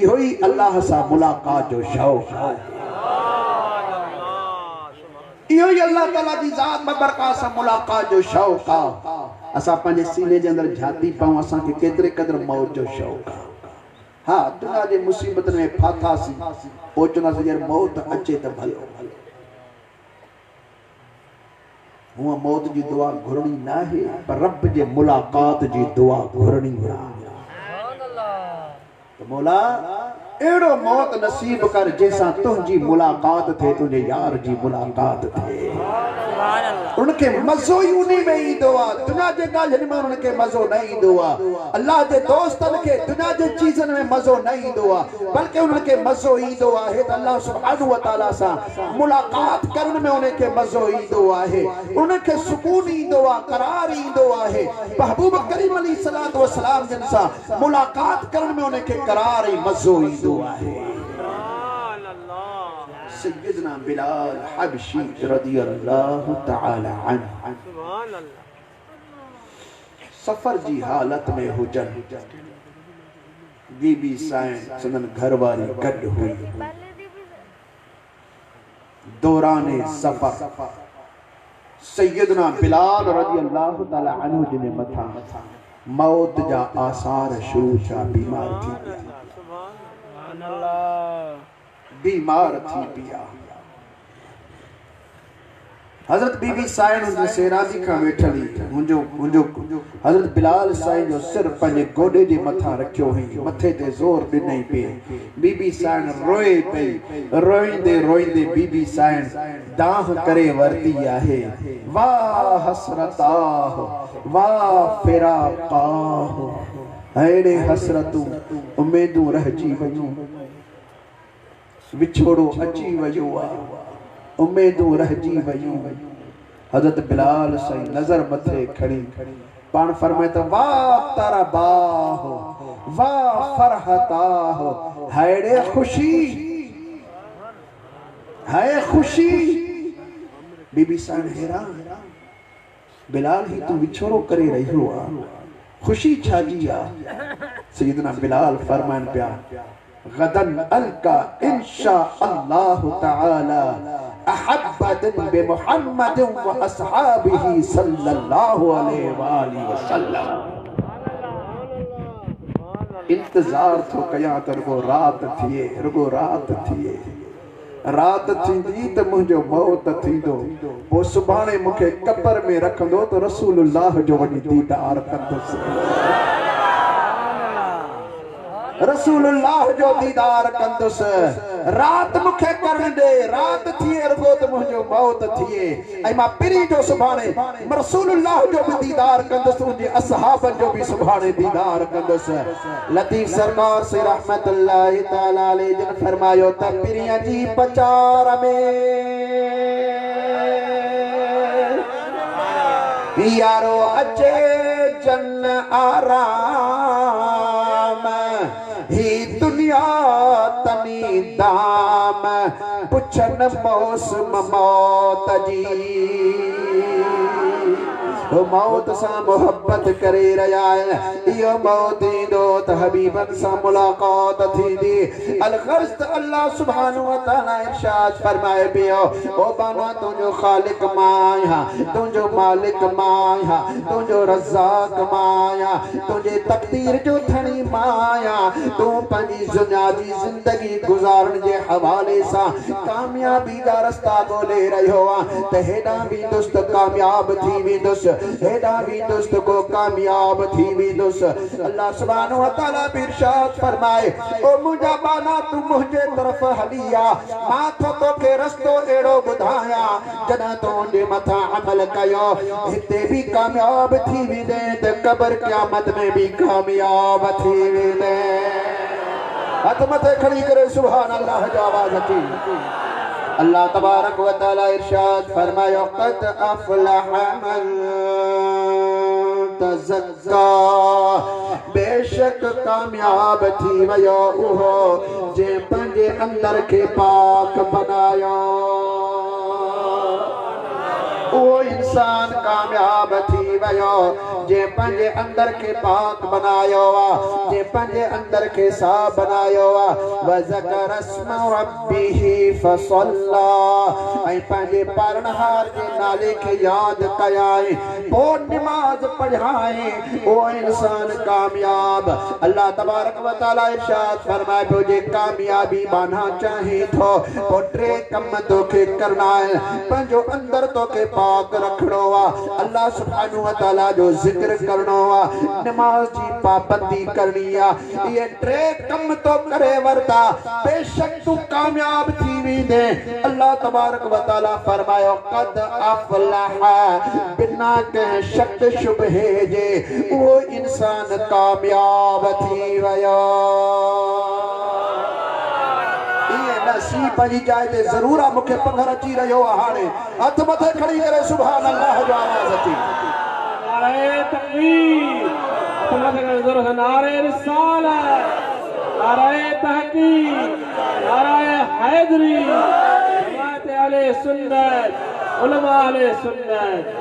इहो ई अल्लाह सां मुलाक़ात जो शौक़ आहे इहो ई अल्लाह ताला जी ज़ात बबरकात सां मुलाक़ात जो शौक़ आहे असां पंहिंजे सीने जे अंदरि झाती पाऊं असांखे केतिरे क़दुरु मौत जो शौक़ आहे हाँ दुनिया जे मुसीबतनि में फाथासीं पोइ चवंदासीं यार मौत अचे त भलो हूअ मौत जी दुआ घुरणी न आहे पर रब जे मुलाक़ात जी दुआ घुरणी आहे त मौला एड़ो मौत नसीब कर जैसा तुझी मुलाकात थे तुझे यार जी मुलाकात थे उनके मज़ो ही उन्हीं में ईंदो आहे दुनिया जे ॻाल्हियुनि में उनके मज़ो न ईंदो आहे अल्लाह जे दोस्तनि खे दुनिया जे चीज़नि में मज़ो न ईंदो आहे बल्कि उनके मज़ो ईंदो आहे त अल्लाह सुब्हानहु व तआला सां मुलाकात करण में उनके मज़ो ईंदो आहे उनके सुकून ईंदो आहे करार ईंदो आहे महबूब करीम अलैहिस्सलातु व सलाम जिन सां मुलाकात करण में उनके करार ऐं मज़ो ईंदो आहे सैयदना बिलाल हबशी रदियल्लाहु तआला अन्हु सुभान अल्लाह सफर जी हालत में हुजन बीबी साईं सदन घर वारी गॾु हुई दौराने सफर सैयदना बिलाल रदियल्लाहु तआला अन्हु जिने मथा मौत जा आसार शुरू थिया बीमार थी पिया सुभान अल्लाह बीमार थी पिया हजरत बीबी साईं उन सेराजी का वेठली मुंजो हजरत बिलाल साईं जो सिर पंहिंजे गोॾे जे मथां रखियो हुई मथे ते ज़ोर ॾिनई पे बीबी साईं रोए पई रोईंदे रोईंदे बीबी साईं दाह करे वरती आहे वाह हसरताह वाह फिराकाह अहिड़े हसरतूं उमेदूं रहिजी वयूं विछोड़ो अची वयो आहे उमेदूं रहिजी वयूं हज़रत बिलाल साईं नज़र मथे खड़ी पाण फरमाए त वाह तारा बाह वाह फरहताह हैड़े खुशी है खुशी बीबी साईं हैरान बिलाल ही तू विछोड़ो करे रहियो आहे खुशी छाजी आहे सैयदना बिलाल फरमान पिया गदन अलका इंशाअल्लाहु तआला अहब्बतन बिमुहम्मद व अस्हाबिही सल्लल्लाहु अलैहि वसल्लम इंतजार तो कया त रुगो रात थिए रात थींदी त मुंहिंजो मौत थींदो पोइ सुभाणे मूंखे कब्र में रखंदो त रसूलुल्लाह जो वञी दीदार कंदुसि रसूलुल्लाह जो दीदार कंदुस रात मुखे करण दे रात थिए रुगो त मुंहिंजो मौत थिए ऐं मां पिरी जो सुभाणे रसूलुल्लाह जो भी दीदार कंदुस उनजे असहाबन जो भी सुभाणे दीदार कंदुस लतीफ सरकार से रहमतुल्लाह तआला अलैहि जिन फरमायो त पिरीअ जी पचार में यारो अचे जन आराम ही दुनिया तनी दाम पुछन मौसम मौत जी मौत सां मोहब्बत करे रहिया आहिनि इहो मौत ईंदो त हबीबन सां मुलाक़ात थींदी अलगर्ज़ त अल्लाह सुब्हानहु व तआला इरशाद फरमाए पियो ओ बानो तुंहिंजो ख़ालिक मां आहियां तुंहिंजो मालिक मां आहियां तुंहिंजो रज़ाक मां आहियां तुंहिंजे तक़दीर जो धणी मां आहियां तूं पंहिंजी दुनिया जी ज़िंदगी गुज़ारण जे हवाले सां कामयाबी जा रस्ता ॻोल्हे रहियो आहे त हेॾां वेंदुसि त कामयाब थी वेंदुसि हेॾा वेंदुसि त को कामयाब थी वेंदुसि अल्लाह सुब्हानहु व तआला इरशाद फरमाए ओ मुंहिंजा बाना तूं मुंहिंजे तरफ़ हली आ मां तोखे रस्तो अहिड़ो ॿुधायां जॾहिं तूं उनजे मथां अमल कयो हिते बि कामयाब थी वेंदे त क़ब्र क़यामत में भी कामयाब थी वेंदे हथ मथे खड़ी करे सुभान अल्लाह जो आवाज़ अची अल्लाह तबारक व तआला इरशाद फरमायो क़द अफ़लह मन तज़क्का बेशक कामयाब थी वयो उहो जे पंहिंजे अंदर के पाक बनायो वो इंसान कामयाब थी वयो जे पंहिंजे अंदर के पाक बनायो आ जे पंहिंजे अंदर के साफ बनायो आ व ज़कर अस्म रब्बिही फसल्ला ऐं पंहिंजे पालनहार जे नाले के याद कयाई पोइ नमाज पढ़ाई वो इंसान कामयाब अल्लाह तबारक व तआला इरशाद फरमाए पियो जे कामयाबी बाना चाहे थो पोइ टे कम तोखे करना है पंहिंजो अंदर तोखे पाक रखणो आ अल्लाह सुब्हानहु व व तआला जो ज़िक्र करणो आहे नमाज जी पाबंदी करणी आहे ये टे कम तो करे वरता बेशक तू कामयाब थी वेंदे अल्लाह तबारक व तआला फरमायो कद अफलह बिना के शक शुबहे जे वो इंसान कामयाब थी वयो नसीब जी जाए ते जरूर आ मुखे पघर अची रहियो आहे हाणे हथ मथे खड़ी करे सुभान अल्लाह जो आवाज अची नारे तकबीर हथ मथे करे जोर से नारे रिसालत नारे तहकीक नारे हैदरी जमात अहले सुन्नत उलमा अहले सुन्नत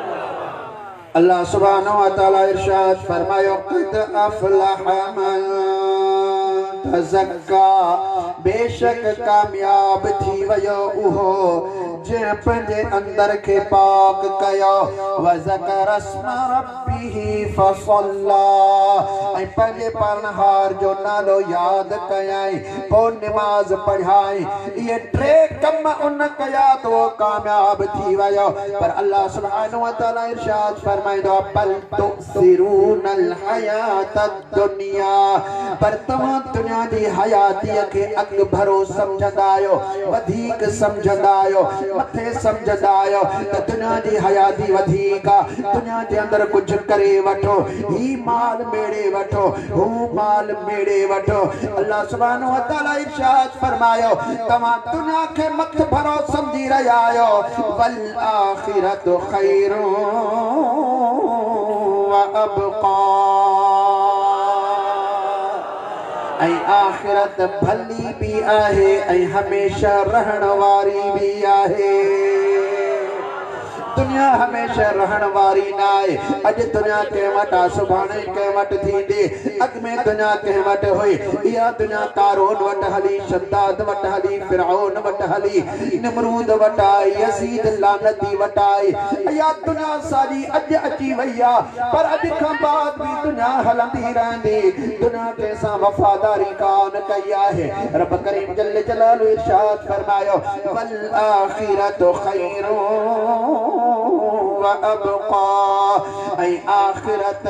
अल्लाह सुब्हानहू व तआला इरशाद फरमायो कद अफलह मन तज़क्का बेशक कामयाब थी वयो उहो जे पंहिंजे अंदर के पाक कयो व ज़कर अस्म रब्बिही फसल्ला ऐं पंहिंजे परनहार जो नालो याद कयाई पोइ नमाज पढ़ाई ये टे कम उन कया तो वो कामयाब थी वयो पर अल्लाह सुब्हानहू व तआला इरशाद फरमाइदो बल तुसिरूनल हयातद दुनिया पर तव्हां दुनिया जी हयातीअ खे अॻु भरो समझंदा आहियो वधीक समझंदा आहियो मथे समझंदा आहियो त दुनिया जी हयाती वधीक आहे दुनिया जे अंदर कुझु करे वठो ही माल मेड़े वठो हू माल मेड़े वठो अल्लाह सुब्हानहू व तआला इरशाद फरमायो तव्हां दुनिया खे मथ भरो समझी रहिया आहियो वल आखिरतु खैरुन व अबक़ा ऐं आखिरत भली भी आहे ऐं हमेशा रहण वारी भी आहे दुनिया हमेशा रहण वारी ना आहे अॼु दुनिया कंहिं वटि आहे सुभाणे कंहिं वटि थींदी अॻु में दुनिया कंहिं वटि हुई इहा दुनिया कारून वटि हली शद्दाद वटि हली फिरऔन वटि हली निमरूद वटि आई यज़ीद लानती वटि आई इहा दुनिया सारी अॼु अची वई आहे पर अॼु खां बाद बि दुनिया हलंदी रहंदी दुनिया कंहिंसां वफ़ादारी कान कई आहे रब करीम जल्ल जलालहू इरशाद फरमायो वल आखिरतु खैरुन व अबक़ा ऐं आखिरत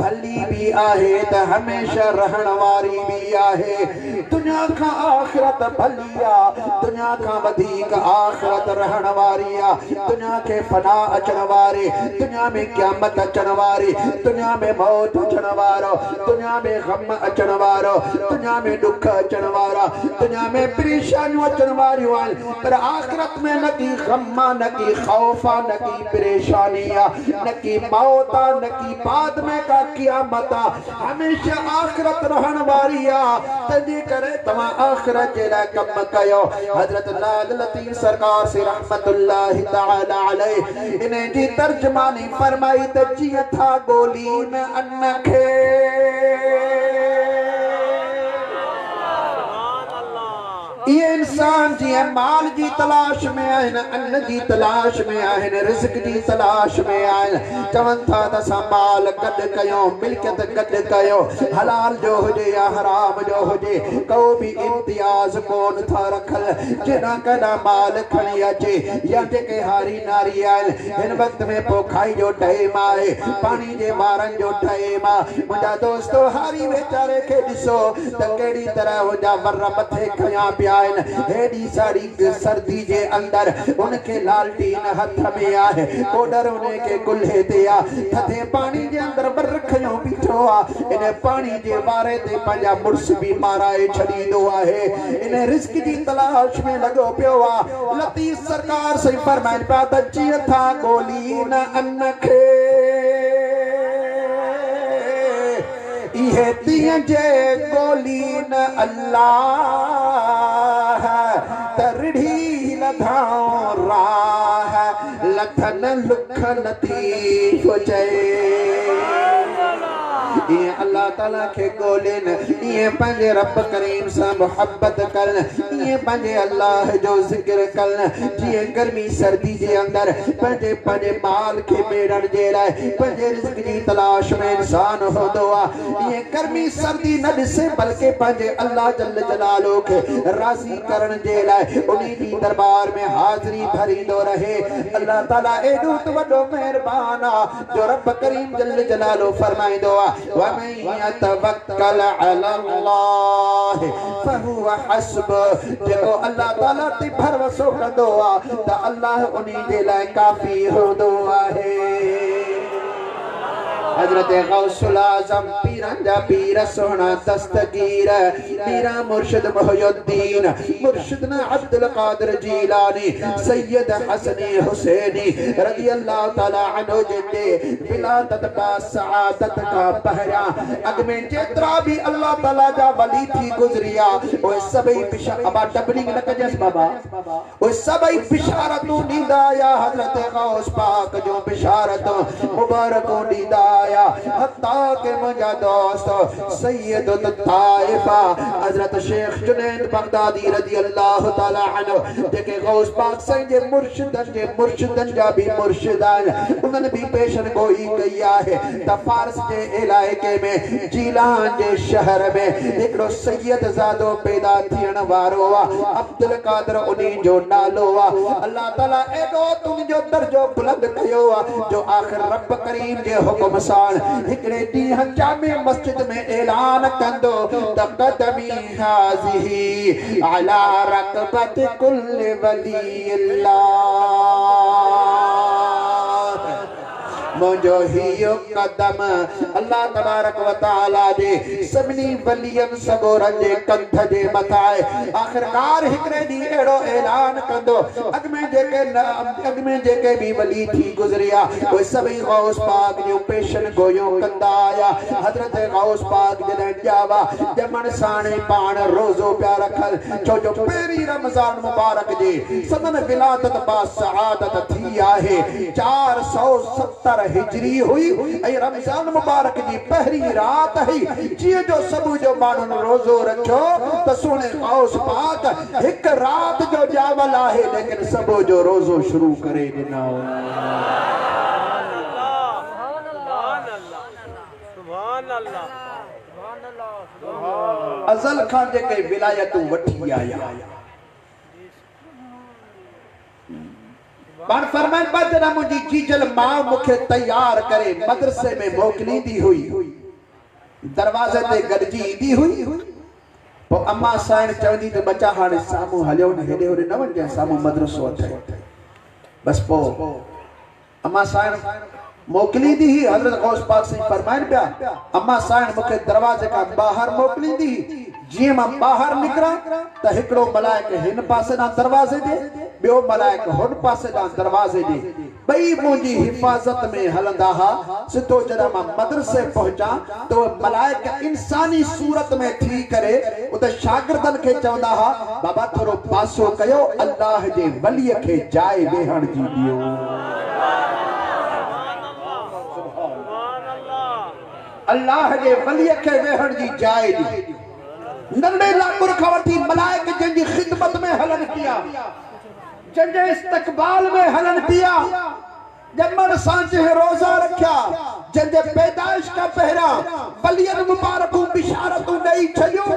भली भी आहे त हमेशा रहण वारी भी आहे दुनिया खां आखिरत भली आहे दुनिया खां वधीक आखिरत रहण वारी आहे दुनिया खे फना अचण वारी दुनिया में क़यामत अचण वारी दुनिया में मौत अचण वारो दुनिया में गम अचण वारो दुनिया में दुख अचण वारा दुनिया में परेशानियूं अचण वारियूं आहिनि पर आखिरत में न की गम न की खौफ न की परेशानी न की मौत न की बाद में का क़यामत हमेशा आखिरत रहण वारी आहे तंहिंजे करे तव्हां आखिरत जे लाइ कम कयो हज़रत लाल लतीफ़ सरकार से रहमतुल्लाहि तआला अलैहि इन जी तर्जुमानी फरमाई त जीअं था गोली में अन्न खे ये इंसान जी माल जी तलाश में आहिनि अन्न जी तलाश में आहिनि रिज़्क़ जी तलाश में आहिनि चवनि था त असां माल गॾु कयूं मिल्कियत गॾु कयो हलाल जो हुजे या हराम जो हुजे को बि इम्तियाज़ कोन था रखल जेॾां कॾां माल खणी अचे या जेके हारी नारी आहिनि हिन वक़्त में पोखाई जो टाइम आहे पाणी जे वारनि जो टाइम आहे मुंहिंजा दोस्तो हारी वेचारे खे ॾिसो त कहिड़ी तरह हुनजा वर मथे खया पिया हेडी साड़ी सर्दी जे अंदर उनके लालटीन हथ में आहे कोडर उनके कुल्हे ते आ थथे पानी जे अंदर बर रखयो बीठो आ इन पानी जे बारे ते पंहिंजा मुर्स भी माराए छडींदो आहे इन रिस्क जी तलाश में लगो पियो आ लतीफ़ सरकार से फरमाइनि पिया त जीअं था गोली न अन्न खे इहे तीअं जे गोली न अल्लाह तरड़ी लधाऊं राह लथन लुखन थी चए ये अल्लाह अल्लाह ताला के गोलिन ये पंजे रब करीम सा मोहब्बत करन ये पंजे अल्लाह जो जिक्र करन जिए गर्मी सर्दी जे अंदर पंजे पंजे माल के बेड़न जे लाए पंजे रिज़्क़ की तलाश में इंसान हो दुआ ये गर्मी सर्दी न दिसे बल्कि पंजे अल्लाह जल्ल जलालो के राजी करन जे लाए उन्हीं दी दरबार में हाजिरी भरी दो रहे अल्लाह ताला एडो तो वडो मेहरबान जो रब करीम जल्ल जलालो फरमाए दुआ व मन यतवक्कल अला अल्लाह फहुवा हस्ब जेको अल्लाह ताला ते भरोसो कंदो आ त अल्लाह उन्हीं जे लाए काफी होंदो आहे हजरत गौसुल आज़म पीरंजा पीर सोना दस्तगीर पीरा मुर्शिद मुहय्यद्दीन मुर्शिदना अब्दुल कादिर जीलानी सैयद हसनी हुसैनी रज़ी अल्लाह ताला अन्हु जिंदे विलादत बा सआदत का पहरा अग में जेतरा भी अल्लाह ताला जा वली थी गुजरिया ओए सभई अबा डबलिंग न कजस बाबा ओए सभई बिशारतों दीदा या हजरत गौस पाक जो बिशारतों मुबारकों दीदा हत्ता के मुझा दोस्त सैयद ताइफा हजरत शेख जुनैद बगदादी रज़ी अल्लाह ताला अन्हु जेके गौस पाक संगे मुर्शिदन जा भी मुर्शिदान उन्हनि भी पेशन गोई कई है त फारस जे इलाके में जीलान जे शहर में एकड़ो सैयद ज़ादो पैदा थियण वारो आ अब्दुल कादिर उन्हीं जो नालो आ अल्लाह ताला एडो तुमजो दर्जो बुलंद कयो आ जो आखिर रब करीम जे हुक्म सां हिकड़े ॾींह जामे मस्जिद में ऐलान कंदो त क़दमी हाज़िही अला रक़बत कुल्ल वली अल्लाह मुझो हियो कदम अल्लाह तबारक व तआला दे सबनी वलियन सबोरन जे कंध जे मथाए आखिरकार हिकड़े दी एड़ो ऐलान कंदो अग में जेके भी वली थी गुजरिया वो सभी गौस पाक जो पेशन गोयो कंदा आया हजरत गौस पाक जॾहिं जावा जमन साणे पाण रोज़ो प्या रखल छो जो पहिरीं रमज़ान मुबारक जे सदन विलादत बा सआदत थी आहे 470 हिजरी हुई ऐं रमज़ान मुबारक जी पहिरीं रात ही जीअं जो सबू जो माण्हुनि रोज़ो रखियो त सुणे गौस पाक हिक रात जो जावल आहे लेकिन सबू जो रोज़ो शुरू करे ॾिनो अज़ल खां जेके विलायतूं वठी आया पान फरमान बा जना मुझी जीजल मां मुखे तैयार करे मदरसे में मोकलींदी हुई दरवाजे ते गॾिजी ईंदी हुई पो अम्मा साइण चवंदी त बचा हाणे साम्हूं हलियो न हेॾे होॾे न वञ साम्हूं मदरसो अथई बस पो अम्मा साइण मोकलींदी ही हजरत गौस पाक से फरमाइन पिया अम्मा साइण मुखे दरवाजे का बाहर मोकलींदी जीअं मां बाहर निकरा त हिकड़ो मलाइक हिन पासे ॾांहुं दरवाजे ॾे ॿियो मलाइक हुन पासे ॾांहुं दरवाजे ॾे ॿई मुंहिंजी हिफ़ाज़त में हलंदा हा सिधो जॾहिं मां मदरसे पहुचा तो मलाइक इंसानी सूरत में थी करे उते शागिर्दनि खे चवंदा हा बाबा थोरो पासो कयो अल्लाह जे वलीअ खे जाइ वेहण जी ॾियो अल्लाह जे वलीअ खे वेहण जी जाइ ॾियो नंढे लाकुर खां वठी मलाइक जंहिंजी खिदमत में हलन पिया जंहिंजे इस्तक़बाल में हलन पिया जमन सांचे रोज़ा रखिया जंहिंजे पैदाइश का पहिरा वलियन मुबारकूं बिशारतूं ॾेई छॾियूं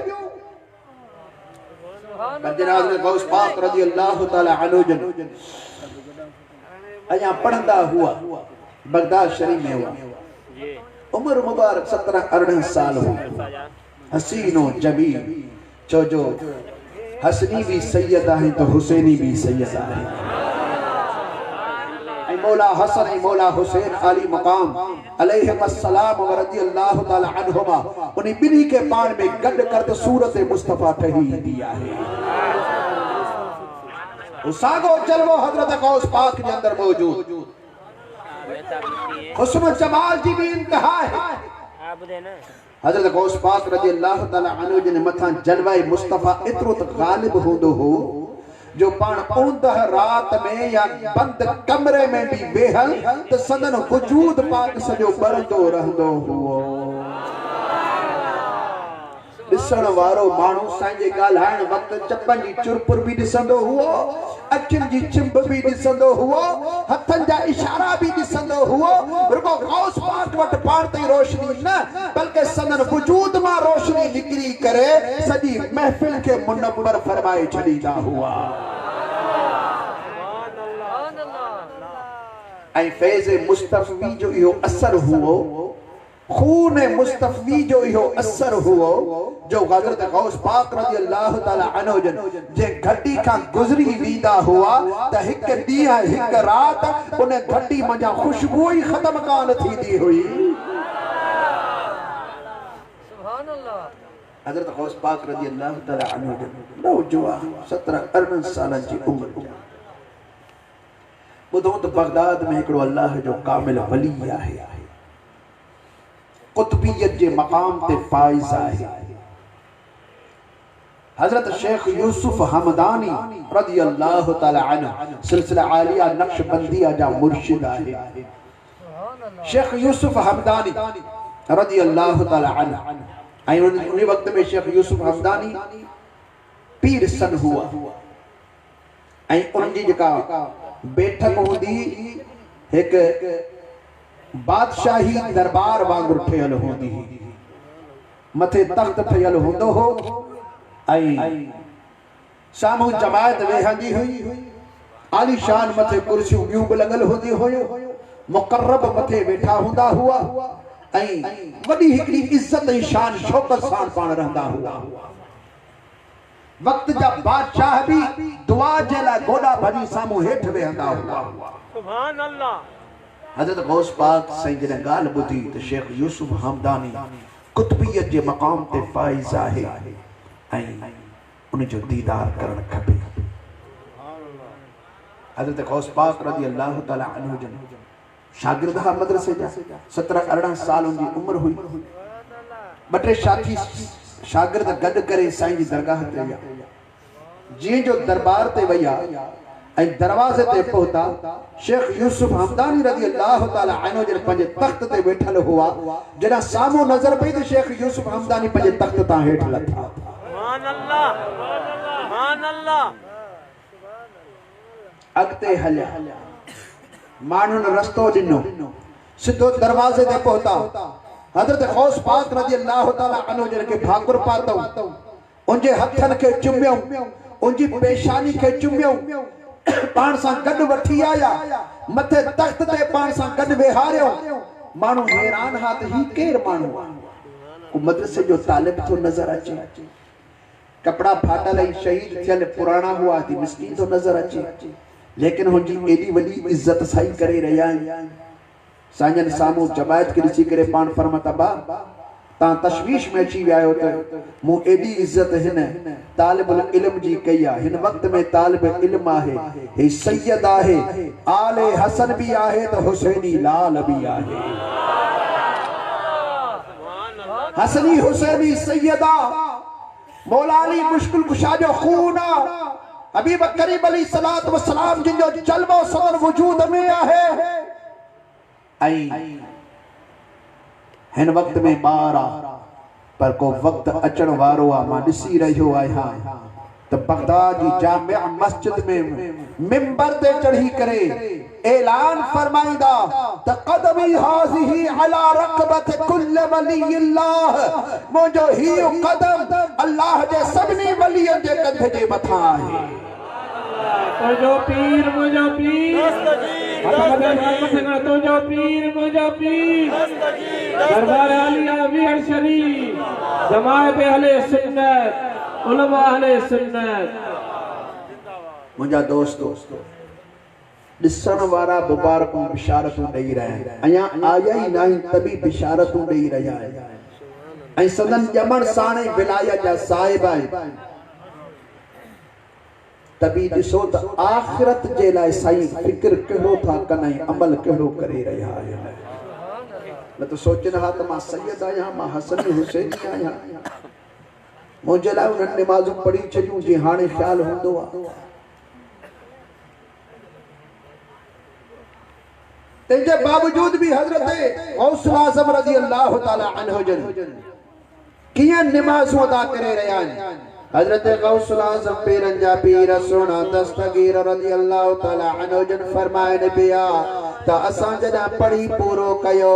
जनाब गौस पाक रज़ी अल्लाह ताला अन्हु जन अञा पढ़ंदा हुआ बगदाद शरीफ में हुआ उम्र मुबारक 17-18 साल हुई हसीनो जमील चो जो हसनी भी सैयद है तो हुसैनी भी सैयद है मौला हसन मौला हुसैन अली मकाम अलैहिस्सलाम व रज़ी अल्लाह ताला अन्हुमा उन्हीं बिनी के पान में गड कर तो सूरत मुस्तफा ठही दी है उसागो जलवो हजरत गौस पाक के अंदर मौजूद हुस्न जमाल जी भी इंतहा है हजरत गौस पाक रज़ी अल्लाह ताला अन्हु जिन मथा जलवा मुस्तफा इतरो त गालिब होंदो हो जो पान ओंदह रात में या बंद कमरे में भी बेहल तो सदन वजूद पाक सजो बरदो रहंदो हुओ ॾिसण वारो माण्हू साईं जे ॻाल्हाइण वक़्तु चपनि जी चुरपुर बि ॾिसंदो हुओ, अखियुनि जी चिंब बि ॾिसंदो हुओ, हथनि जा इशारा बि ॾिसंदो हुओ। रुगो गौस पाक वटि पाण ताईं रोशनी न बल्कि संदन वजूद मां रोशनी निकिरी करे सॼी महफ़िल खे मुनव्वर फरमाए छॾींदा हुआ। ऐं फैज़ मुस्तफ़वी जो इहो असर हुओ, खून मुस्तफ़वी जो इहो असर हुओ जो हज़रत गौस पाक रज़ी अल्लाह ताला अन्हु जन जे घटी खां गुज़री वेंदा हुआ त हिकु ॾींहुं हिकु राति उन घटी मंझां ख़ुशबू ई ख़तम कान थींदी हुई। हज़रत गौस पाक रज़ी अल्लाह ताला अन्हु जन नौजवान 17-18 सालनि जी उमिरि जा ॿुधो त बगदाद में हिकिड़ो अल्लाह जो कामिल वली आहे, कुतुबियत जे मक़ाम ते फाइज़ आहे। हज़रत शेख यूसुफ हमदानी रज़ी अल्लाह ताला अन्हु सिलसिला आलिया नक्शबंदिया जा मुर्शिद आहे। शेख यूसुफ हमदानी रज़ी अल्लाह ताला अन्हु ऐं उन वक़्त में शेख यूसुफ हमदानी पीर सन हुआ ऐं उनजी जेका बैठक हूंदी हिकु बादशाही दरबार वांगुरु ठहियल हूंदी, मथे तख्त ठहियल हूंदो हो ऐं साम्हूं जमायत वेहंदी हुई, आलीशान मथे कुर्सियूं ॿियूं बि लॻल हूंदी हुयूं, मुक़र्रब मथे वेठा हूंदा हुआ ऐं वॾी हिकिड़ी इज़त ऐं शान शौक़त सां पाण रहंदा हुआ। वक़्त जा बादशाह भी दुआ जे लाइ गोॾा भॼी साम्हूं हेठि वेहंदा हुआ। सुभान अल्लाह। हज़रत गौस पाक साईं जॾहिं ॻाल्हि ॿुधी त शेख यूसुफ हमदानी कुतुबियत जे मक़ाम ते फाइज़ आहे ऐं उन जो दीदार करणु खपे। हज़रत गौस पाक रज़ी अल्लाह ताला अन्हु जन शागिर्द हा मदरसे जा, 17-18 साल उनजी उमिरि हुई। ॿ टे साथी शागिर्द गॾु करे साईं जी दरगाह ते विया। जीअं जो दरबार ते विया ऐं दरवाज़े ते पहुता, शेख यूसुफ हमदानी रज़ी अल्लाह ताला अन्हु जन पंहिंजे तख्त ते वेठल हुआ। जॾहिं साम्हूं नज़र पई त शेख यूसुफ हमदानी पंहिंजे तख्त तां हेठि लथा। सुभान अल्लाह, सुभान अल्लाह। अॻिते हलिया, माण्हुनि रस्तो ॾिनो, सिधो दरवाज़े ते पहुता। हज़रत गौस पाक रज़ी अल्लाह ताला अन्हु जन खे भाकुर पातऊं, उनजे हथनि खे चुमियऊं, उनजी पेशानी खे चुमियऊं, पाण सां गॾु वठी आया, मथे तख्त ते पाण सां गॾु वेहारियो। माण्हू हैरान हा त ही केरु माण्हू आहे? को मदरसे जो तालिब थो नज़र अचे, कपड़ा फाटल ऐं शहीद थियल पुराणा हुआ थी मिस्कीन थो नज़र अचे, लेकिन हुनजी एॾी वॾी इज़त साईं करे रहिया आहिनि। साईं साम्हूं जमायत खे ॾिसी करे पाण फरमाता, बा तव्हां तशवीश में अची विया आहियो त मूं एॾी इज़त हिन तालिबुल इल्म जी कई आहे। हिन वक़्त में तालिब इल्म आहे, हे सैयद आहे, आले हसन बि आहे त हुसैनी लाल बि आहे। हसनी हुसैनी सैयदा मौला अली मुश्किल कुशा जो खून हबीब करीम अली सलात व सलाम जिन जो जलवो सदर वजूद में आहे। हिन वक़्त में ॿार आहे पर को वक़्तु अचण वारो आहे। मां ॾिसी रहियो आहियां त बगदाद जी जामिया मस्जिद में मिंबर ते चढ़ी करे ऐलान फरमाईंदा त क़दमी हाज़िही अला रक़बत कुल वलील्लाह, मुंहिंजो हीउ क़दम अल्लाह जे सभिनी वलियनि जे कंधे जे मथां आहे। तुझो पीर मुझो पीर, तुझो पीर मुझो पीर, दरबार आलिया वीर शरीफ, जमायत अहले सुन्नत, उलमा अहले सुन्नत। मुंहिंजा दोस्तो ॾिसण वारा मुबारकूं बिशारतूं ॾेई रहिया आहिनि, अञा आया ई नाहिनि तबी बिशारतूं ॾेई रहिया आहिनि। ऐं सदन ॼमण साण ई विलायत जा साहिब आहिनि। तभी ॾिसो त आख़िरत जे लाइ साईं फ़िक्र कहिड़ो था कनि ऐं अमल कहिड़ो करे रहिया आहिनि। न त सोचनि हा त मां सैयद आहियां, मां हसन हुसैनी आहियां, मुंहिंजे लाइ उन्हनि निमाज़ूं पढ़ी छॾियूं जीअं हाणे ख़्यालु हूंदो आहे। तंहिंजे बावजूद भी हज़रत गौस आज़म रज़ी अल्लाह ताला अन्हु जन किया नमाज़ अदा करे रहा है। हजरत गौसुल आज़म पीरन जा पीर सोना दस्तगीर रज़ियल्लाहु तआला अन्हु जन फरमाए पिया त असां जॾहिं पढ़ी पूरो कयो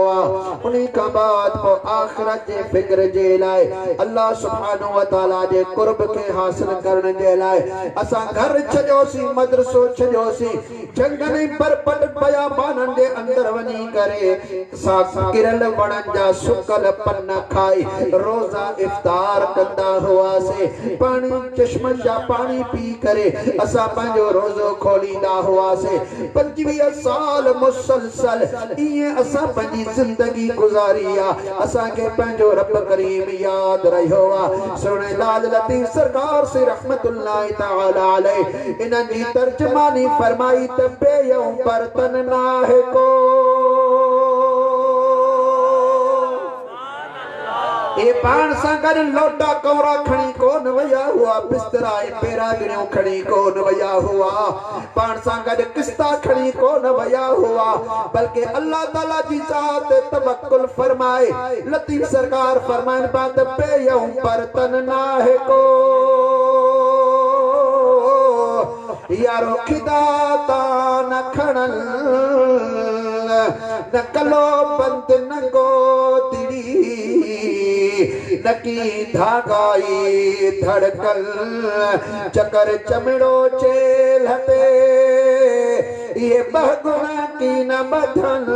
उन्हीं खां बाद पोइ आख़िरत जे फिक्र जे लाइ अल्लाह सुब्हानहु व तआला जे क़ुर्ब खे हासिल करण जे लाइ असां घर छॾियोसीं, मदरसो छॾियोसीं, जंगली बरपट बयाबाननि जे अंदर वञी करे असां किरल वणनि जा सुकल पन खाई रोज़ा इफ्तार कंदा हुआसीं। पानी चश्मन जा पानी पी करे असा पंहिंजो रोज़ो खोलींदा हुआसीं। 25 साल मुसलसल इएं असा पंहिंजी ज़िंदगी गुज़ारी आहे। असांखे पंहिंजो रब करीम यादि रहियो आहे। सुहिणे लाल लतीफ़ सरकार से रहमतुल्लाह तआला अलैहि इन्हनि जी तर्जमानी फरमाई त बेयऊं बर्तन नाहे को ए पान सां गॾु लोटा कौरा खणी कोन वया हुआ, बिस्तरा ऐं पेरा गिरियूं खणी कोन वया हुआ, पान सां गॾु किस्ता खणी कोन वया हुआ, बल्कि अल्लाह ताला जी ज़ात तवक्कुल फरमाए। लतीफ़ सरकार फरमाइनि पिया त बेयऊं बर्तन नाहे को यारो खिदा ता न खणल न कलो बंद न गोदड़ी नकी धागाई धड़कल चकर चमड़ो चेल हते ये बहुगुना की न बधन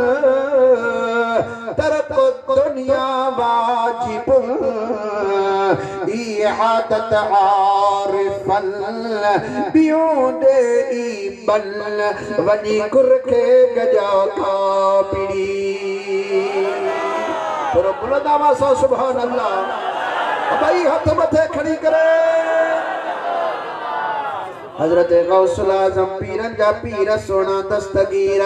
तरको दुनिया वाजिब ये आदत आरिफल बियोंडे ई बल वनी कुरखे गजा का पीड़ी पर बुलंदावा सा सुभान अल्लाह। भाई हाथ मथे खड़ी करे हजरत गौसुल आज़म पीरन जा पीर सोना दस्तगीर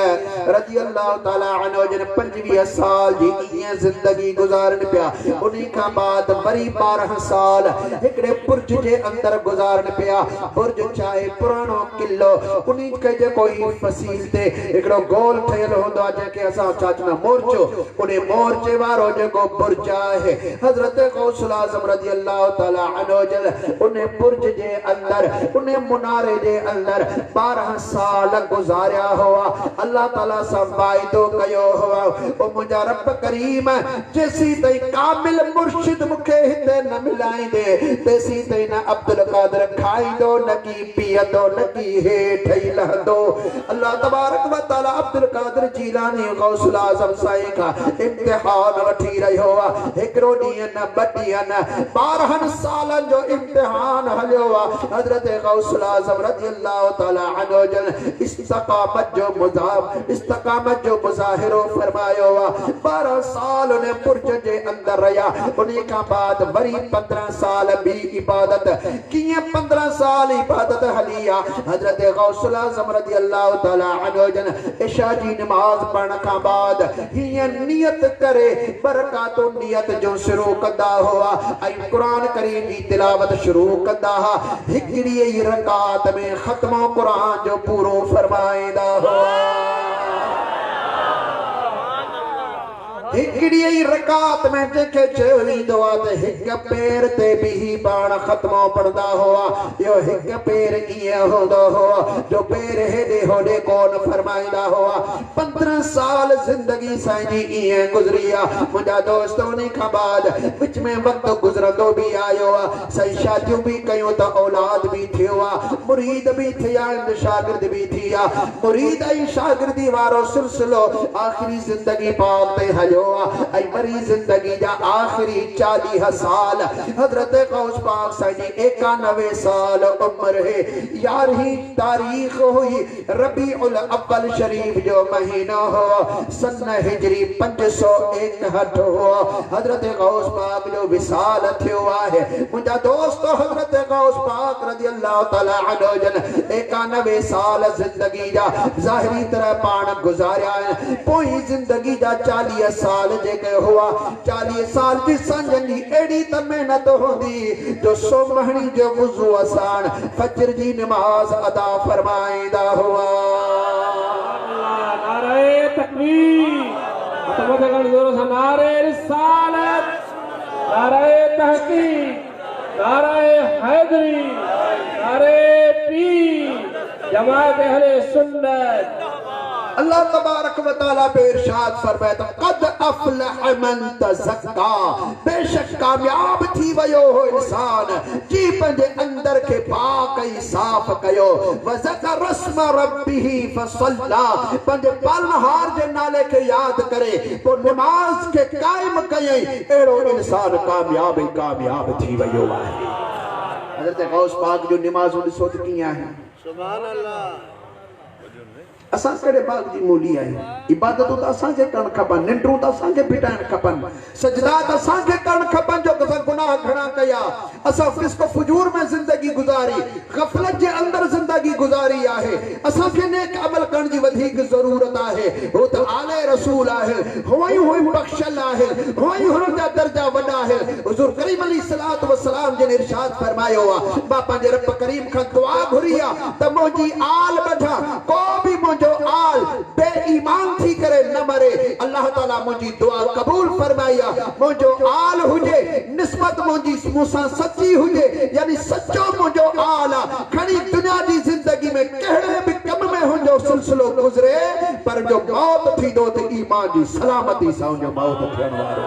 रज़ियल्लाहु तआला अन्हु जन 25 साल जी इएं जिंदगी गुजारन पिया। उन्हीं खां बाद वरी 12 साल हिकड़े बुर्ज जे अंदर गुजारन पिया। बुर्ज चाहे पुरानो किलो उन्हीं के जे कोई फसील ते हिकड़ो गोल ठयल होंदो आहे जंहिंखे असां चाचना मोर्चो उन्हें मोर्चे वारो जेको बुर्ज आहे हजरत गौसुल आज़म रज़ियल्लाहु तआला अन्हु जन उन्हें बुर्ज जे अंदर उन्हें मुनारे जे अंदर 12 साल गुजारिया हुआ। अल्लाह ताला सा वाइदो कयो हुआ ओ मुंहिंजा रब करीम जेसी तई कामिल मुर्शिद मुखे हिते न मिलाईंदे तेसी तई न अब्दुल कादिर खाईंदो न की पियंदो न की हेठ ही लहंदो। अल्लाह तबारक व तआला अब्दुल कादिर जीलानी गौसुल आज़म साईं का इम्तिहान वठी रहियो आहे। हिकड़ो ॾींहुं न 2 ॾींहं न 12 सालनि जो इम्तिहान हलियो आहे। हजरत गौसुल आज़म रज़ियल्लाहु तआला अन्हु जन इस्तकामत जो मुज़ाहिरो फरमायो आहे। 12 साल उन्हें बुर्ज जे अंदर रहा। उन्हीं खां बाद वरी 15 साल भी इबादत किए 15 साल इबादत हली आहे। हजरत गौसुल आज़म रज़ियल्लाहु तआला अन्हु जन इशा जी नमाज पढ़ण खां बाद हीअं नियत करे बरकातो नियत जो शुरू कंदा हुआ ऐं कुरान करीम जी तिलावत शुरू कंदा हुआ। हिकड़ी ई रकात में खत्म कुरान जो पूरो फरमाईंदा हुआ। हिकड़ी ही रकात में जेके चयो वेंदो आहे त हिक पैर ते भी पाण खत्म पढ़ंदा हुआ। यो हिक पैर ईअं हूंदो हुआ जो पैर हेॾे होॾे कोन फरमाईंदा हुआ। 15 साल जिंदगी साईं जी ईअं गुज़री आहे। मुंहिंजा दोस्त उन्हीं खां बाद विच में वक़्तु गुज़रंदो भी आयो आहे। सही शादियूं भी कयूं त औलाद भी थियो आहे, मुरीद भी थिया आहिनि, शागिर्द भी थी आहे। मुरीद ऐं शागिर्दी वारो सिलसिलो आख़िरी जिंदगी पाक ते हलियो ऐं वरी जिंदगी जा आखिरी 40 साल हजरत गौस पाक साईं जी 91 साल उम्र है। 11 तारीख हुई रबीउल अव्वल शरीफ जो महीना हो सन हिजरी 561 हो। हजरत गौस पाक जो विसाल थियो आहे। मुंहिंजा दोस्त हजरत गौस पाक रज़ियल्लाहु तआला अन्हु जन 91 साल जिंदगी जा ज़ाहिरी तरह पाण गुज़ारिया आहिनि। पोइ जिंदगी जा 40 साल जेके हुआ 40 साल जी संजन जी एड़ी त मेहनत होंदी जो सोमहणी जो वुज़ू असान फजर जी नमाज अदा फरमाईंदा हुआ। नारे तकबीर, जोर से नारे रिसालत, नारे तहकीक, नाराए हैदरी, नारे पीर, जमात अहले सुन्नत। अल्लाह तबारक व तआला पे इरशाद फरमाता कद अफलह मन तज़क्का, बेशक कामयाब थी वयो हो इंसान जी पंहिंजे अंदर के पाक ऐं साफ़ कयो, व ज़कर रस्म रब्बिही फसल्ला, पंहिंजे पालनहार जे नाले के याद करे पोइ नमाज के कायम कयई, अहिड़ो इंसान कामयाब ऐं कामयाब थी वयो आहे। हज़रत गौस पाक जो नमाज़ ॾिसो त कीअं आहे। सुभान अल्लाह। असां कहिड़े बाग जी मूली आहियूं। इबादतूं त असांखे करणु खपनि, निंड्रूं त असांखे फिटाइणु खपनि, सजदा त असांखे करणु खपनि जो असां गुनाह घणा कया, असां फिस्क फुजूर में ज़िंदगी गुज़ारी, गफ़लत जे अंदरि ज़िंदगी गुज़ारी आहे। असांखे नेक अमल करण जी वधीक ज़रूरत आहे। हो त आले रसूल आहे, हुअं ई बख़्शल आहे, हुअं ई हुननि जा दर्जा वॾा आहे। हुज़ूर करीम अलैहिस्सलातु वस्सलाम जिन इरशाद फरमायो आहे, मां पंहिंजे रब करीम खां दुआ घुरी आहे त मुंहिंजी आल वठां को बि जो आल बेईमान थी करे न मरे। अल्लाह ताला मुझी दुआ कबूल फरमाया, मुझो आल हुजे निस्बत मुझी मुसा सच्ची हुजे, यानी सच्चो मुझो आल खणी दुनिया की जिंदगी में कहिड़े भी कम में हुजो सिलसिलो गुजरे, पर जो मौत थी दो तो ईमान की सलामती सां जो मौत थियण वारो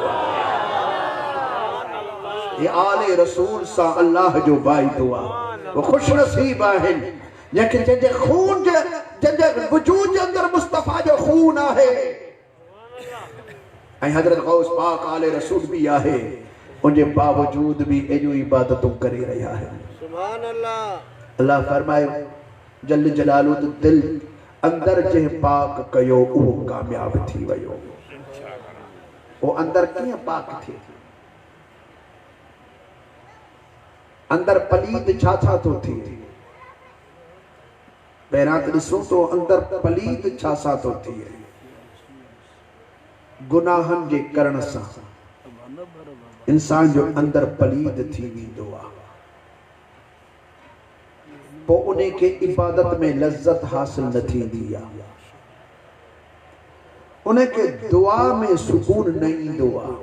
ये आले रसूल सा अल्लाह जो वाइदो आहे। वो खुश नसीब आहिनि जंहिंखे खून जे वजूद जे अंदर मुस्तफा जो खून आहे। ऐं हज़रत गौस पाक आले रसूल भी आहे, उनके बावजूद भी एजो इबादतूं करे रहिया आहिनि। सुभान अल्लाह। अल्लाह फरमाए जल जलालू तो दिल अंदर जे पाक कयो उहो कामयाब थी वयो। वो अंदर कीअं पाक थिए? अंदर पलीत छा तो थिए? पहिरां त ॾिसो तो अंदर पलीत छा तो थिए? गुनाहन जे करण सां इंसान जो अंदर पलीत थी वेंदो आहे, पोइ उन्हें के इबादत में लज्जत हासिल न थींदी आहे, उन्हें के दुआ में सुकून न ईंदो आहे।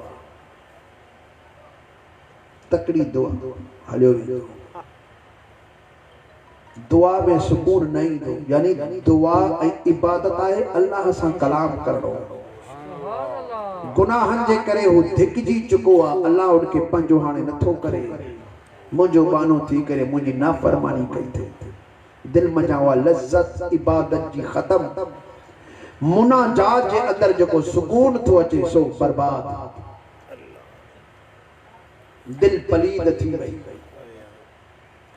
तकड़ी दुआ हलियो वेंदो, दुआ में सुकून न ईंदो, यानी दुआ ऐं इबादत आहे अल्लाह सां कलाम करणो। गुनाहन जे करे हू धिकजी चुको आहे, अल्लाह उनखे पंहिंजो हाणे नथो करे, मुंहिंजो बानो थी करे मुंहिंजी नाफरमानी कई अथई, दिल मञा उहा लज़्ज़त इबादत जी ख़तम, मुनाजात जे अंदर जेको सुकून थो अचे सो बर्बाद, दिल पलीद थी वई।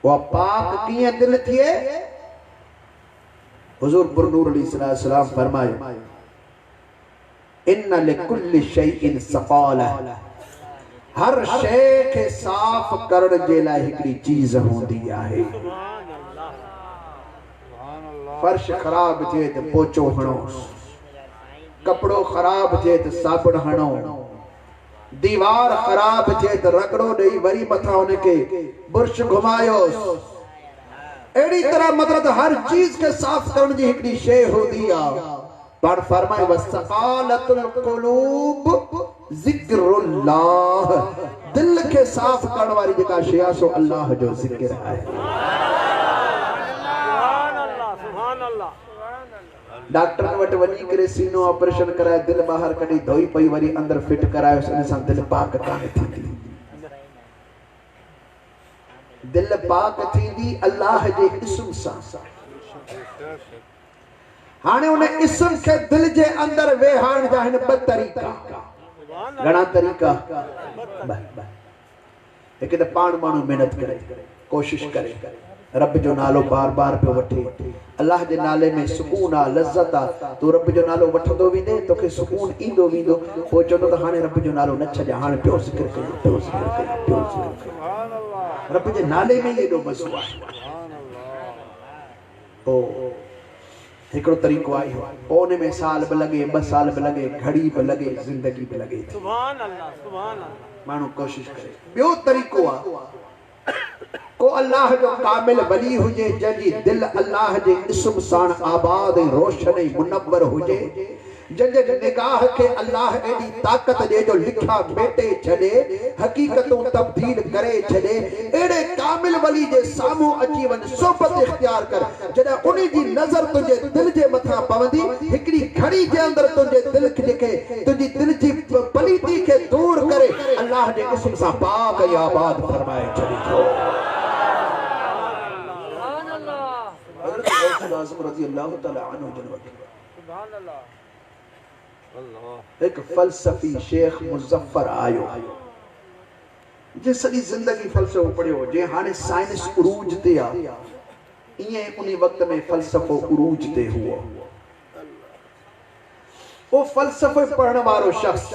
वह पाक कीअं दिल थिए? हुज़ूर पुरनूर अलैहिस्सलाम फरमायो इन्ना लिकुल्लि शैइन सक़ाला, हर शइ खे साफ़ करण जे लाइ हिकिड़ी चीज़ हूंदी आहे। फर्श ख़राब थिए त पोचो हणो, कपड़ो ख़राब थिए त साबुण हणो, दीवार खराब थिए तो रगड़ो ॾेई वरी मथा उनके बुर्श घुमायो। अहिड़ी तरह मतलब हर चीज के साफ करण जी हिकिड़ी शइ हूंदी आहे। पर फरमाए वसक़ालतुल क़ुलूब ज़िक्रुल्लाह, दिल के साफ करण वारी जेका शइ आहे सो अल्लाह जो ज़िक्र आहे। सुभान अल्लाह, सुभान अल्लाह। डॉक्टर वटि वञी करे सीनो ऑपरेशन कराए दिल बाहर कढी धोई पई वरी अंदर फिट करायो, इन सां दिल पाक कान थींदी। दिल पाक थींदी अल्लाह जे इस्म सां। हाणे उन इस्म के दिल जे अंदर वेहाण जा हिन ॿ तरीक़ा। घणा तरीक़ा? हिकु त पाण माण्हू महिनत करे, कोशिश करे, रब जो नालो बार बार पे वठे, अल्लाह जे नाले में सुकून आ, लज़्ज़त आ, तू रब जो नालो वठंदो वेंदे तोखे सुकून ईंदो वेंदो। पोइ चवंदो त हाणे रब जो नालो न छॾिया, हाणे पियो ज़िक्र कयो, पियो ज़िक्र कयो, पियो ज़िक्र कयो। रब जे नाले में ई एॾो मज़ो आहे। पोइ हिकिड़ो तरीक़ो आहे, पोइ उन में साल बि लॻे, 2 साल बि लॻे, घड़ी बि लॻे, ज़िंदगी बि लॻे, सुभान अल्लाह, सुभान अल्लाह। माण्हू कोशिश करे। ॿियो तरीक़ो आहे को अल्लाह जो कामिल वली हुजे जंहिंजी दिल अल्लाह जे इस्म सां आबाद ऐं रोशन ऐं मुनव्वर हुजे, जंहिंजे निगाह खे अल्लाह एॾी ताक़त ॾे जो लिखा मेटे छॾे हक़ीक़तूं तब्दील करे छॾे अहिड़े कामिल वली जे साम्हूं अची वञ सोबत इख्तियार कर जॾहिं उन जी नज़र तुंहिंजे दिलि जे मथां पवंदी हिकिड़ी घड़ी जे अंदरि तुंहिंजे दिलि खे तुंहिंजी दिलि जी पलीती खे दूर करे अल्लाह जे इस्म सां पाक ऐं आबाद फरमाए छॾींदो एक फलसफी शेख मुज़फ्फर आयो जे सॼी ज़िंदगी फ़लसफ़ो पढ़ियो जे हाणे साइंस उरूज ते आहे ईअं उन वक़्त में फ़लसफ़ो उरूज ते हुओ वो फ़लसफ़े पढ़ण वारो शख़्स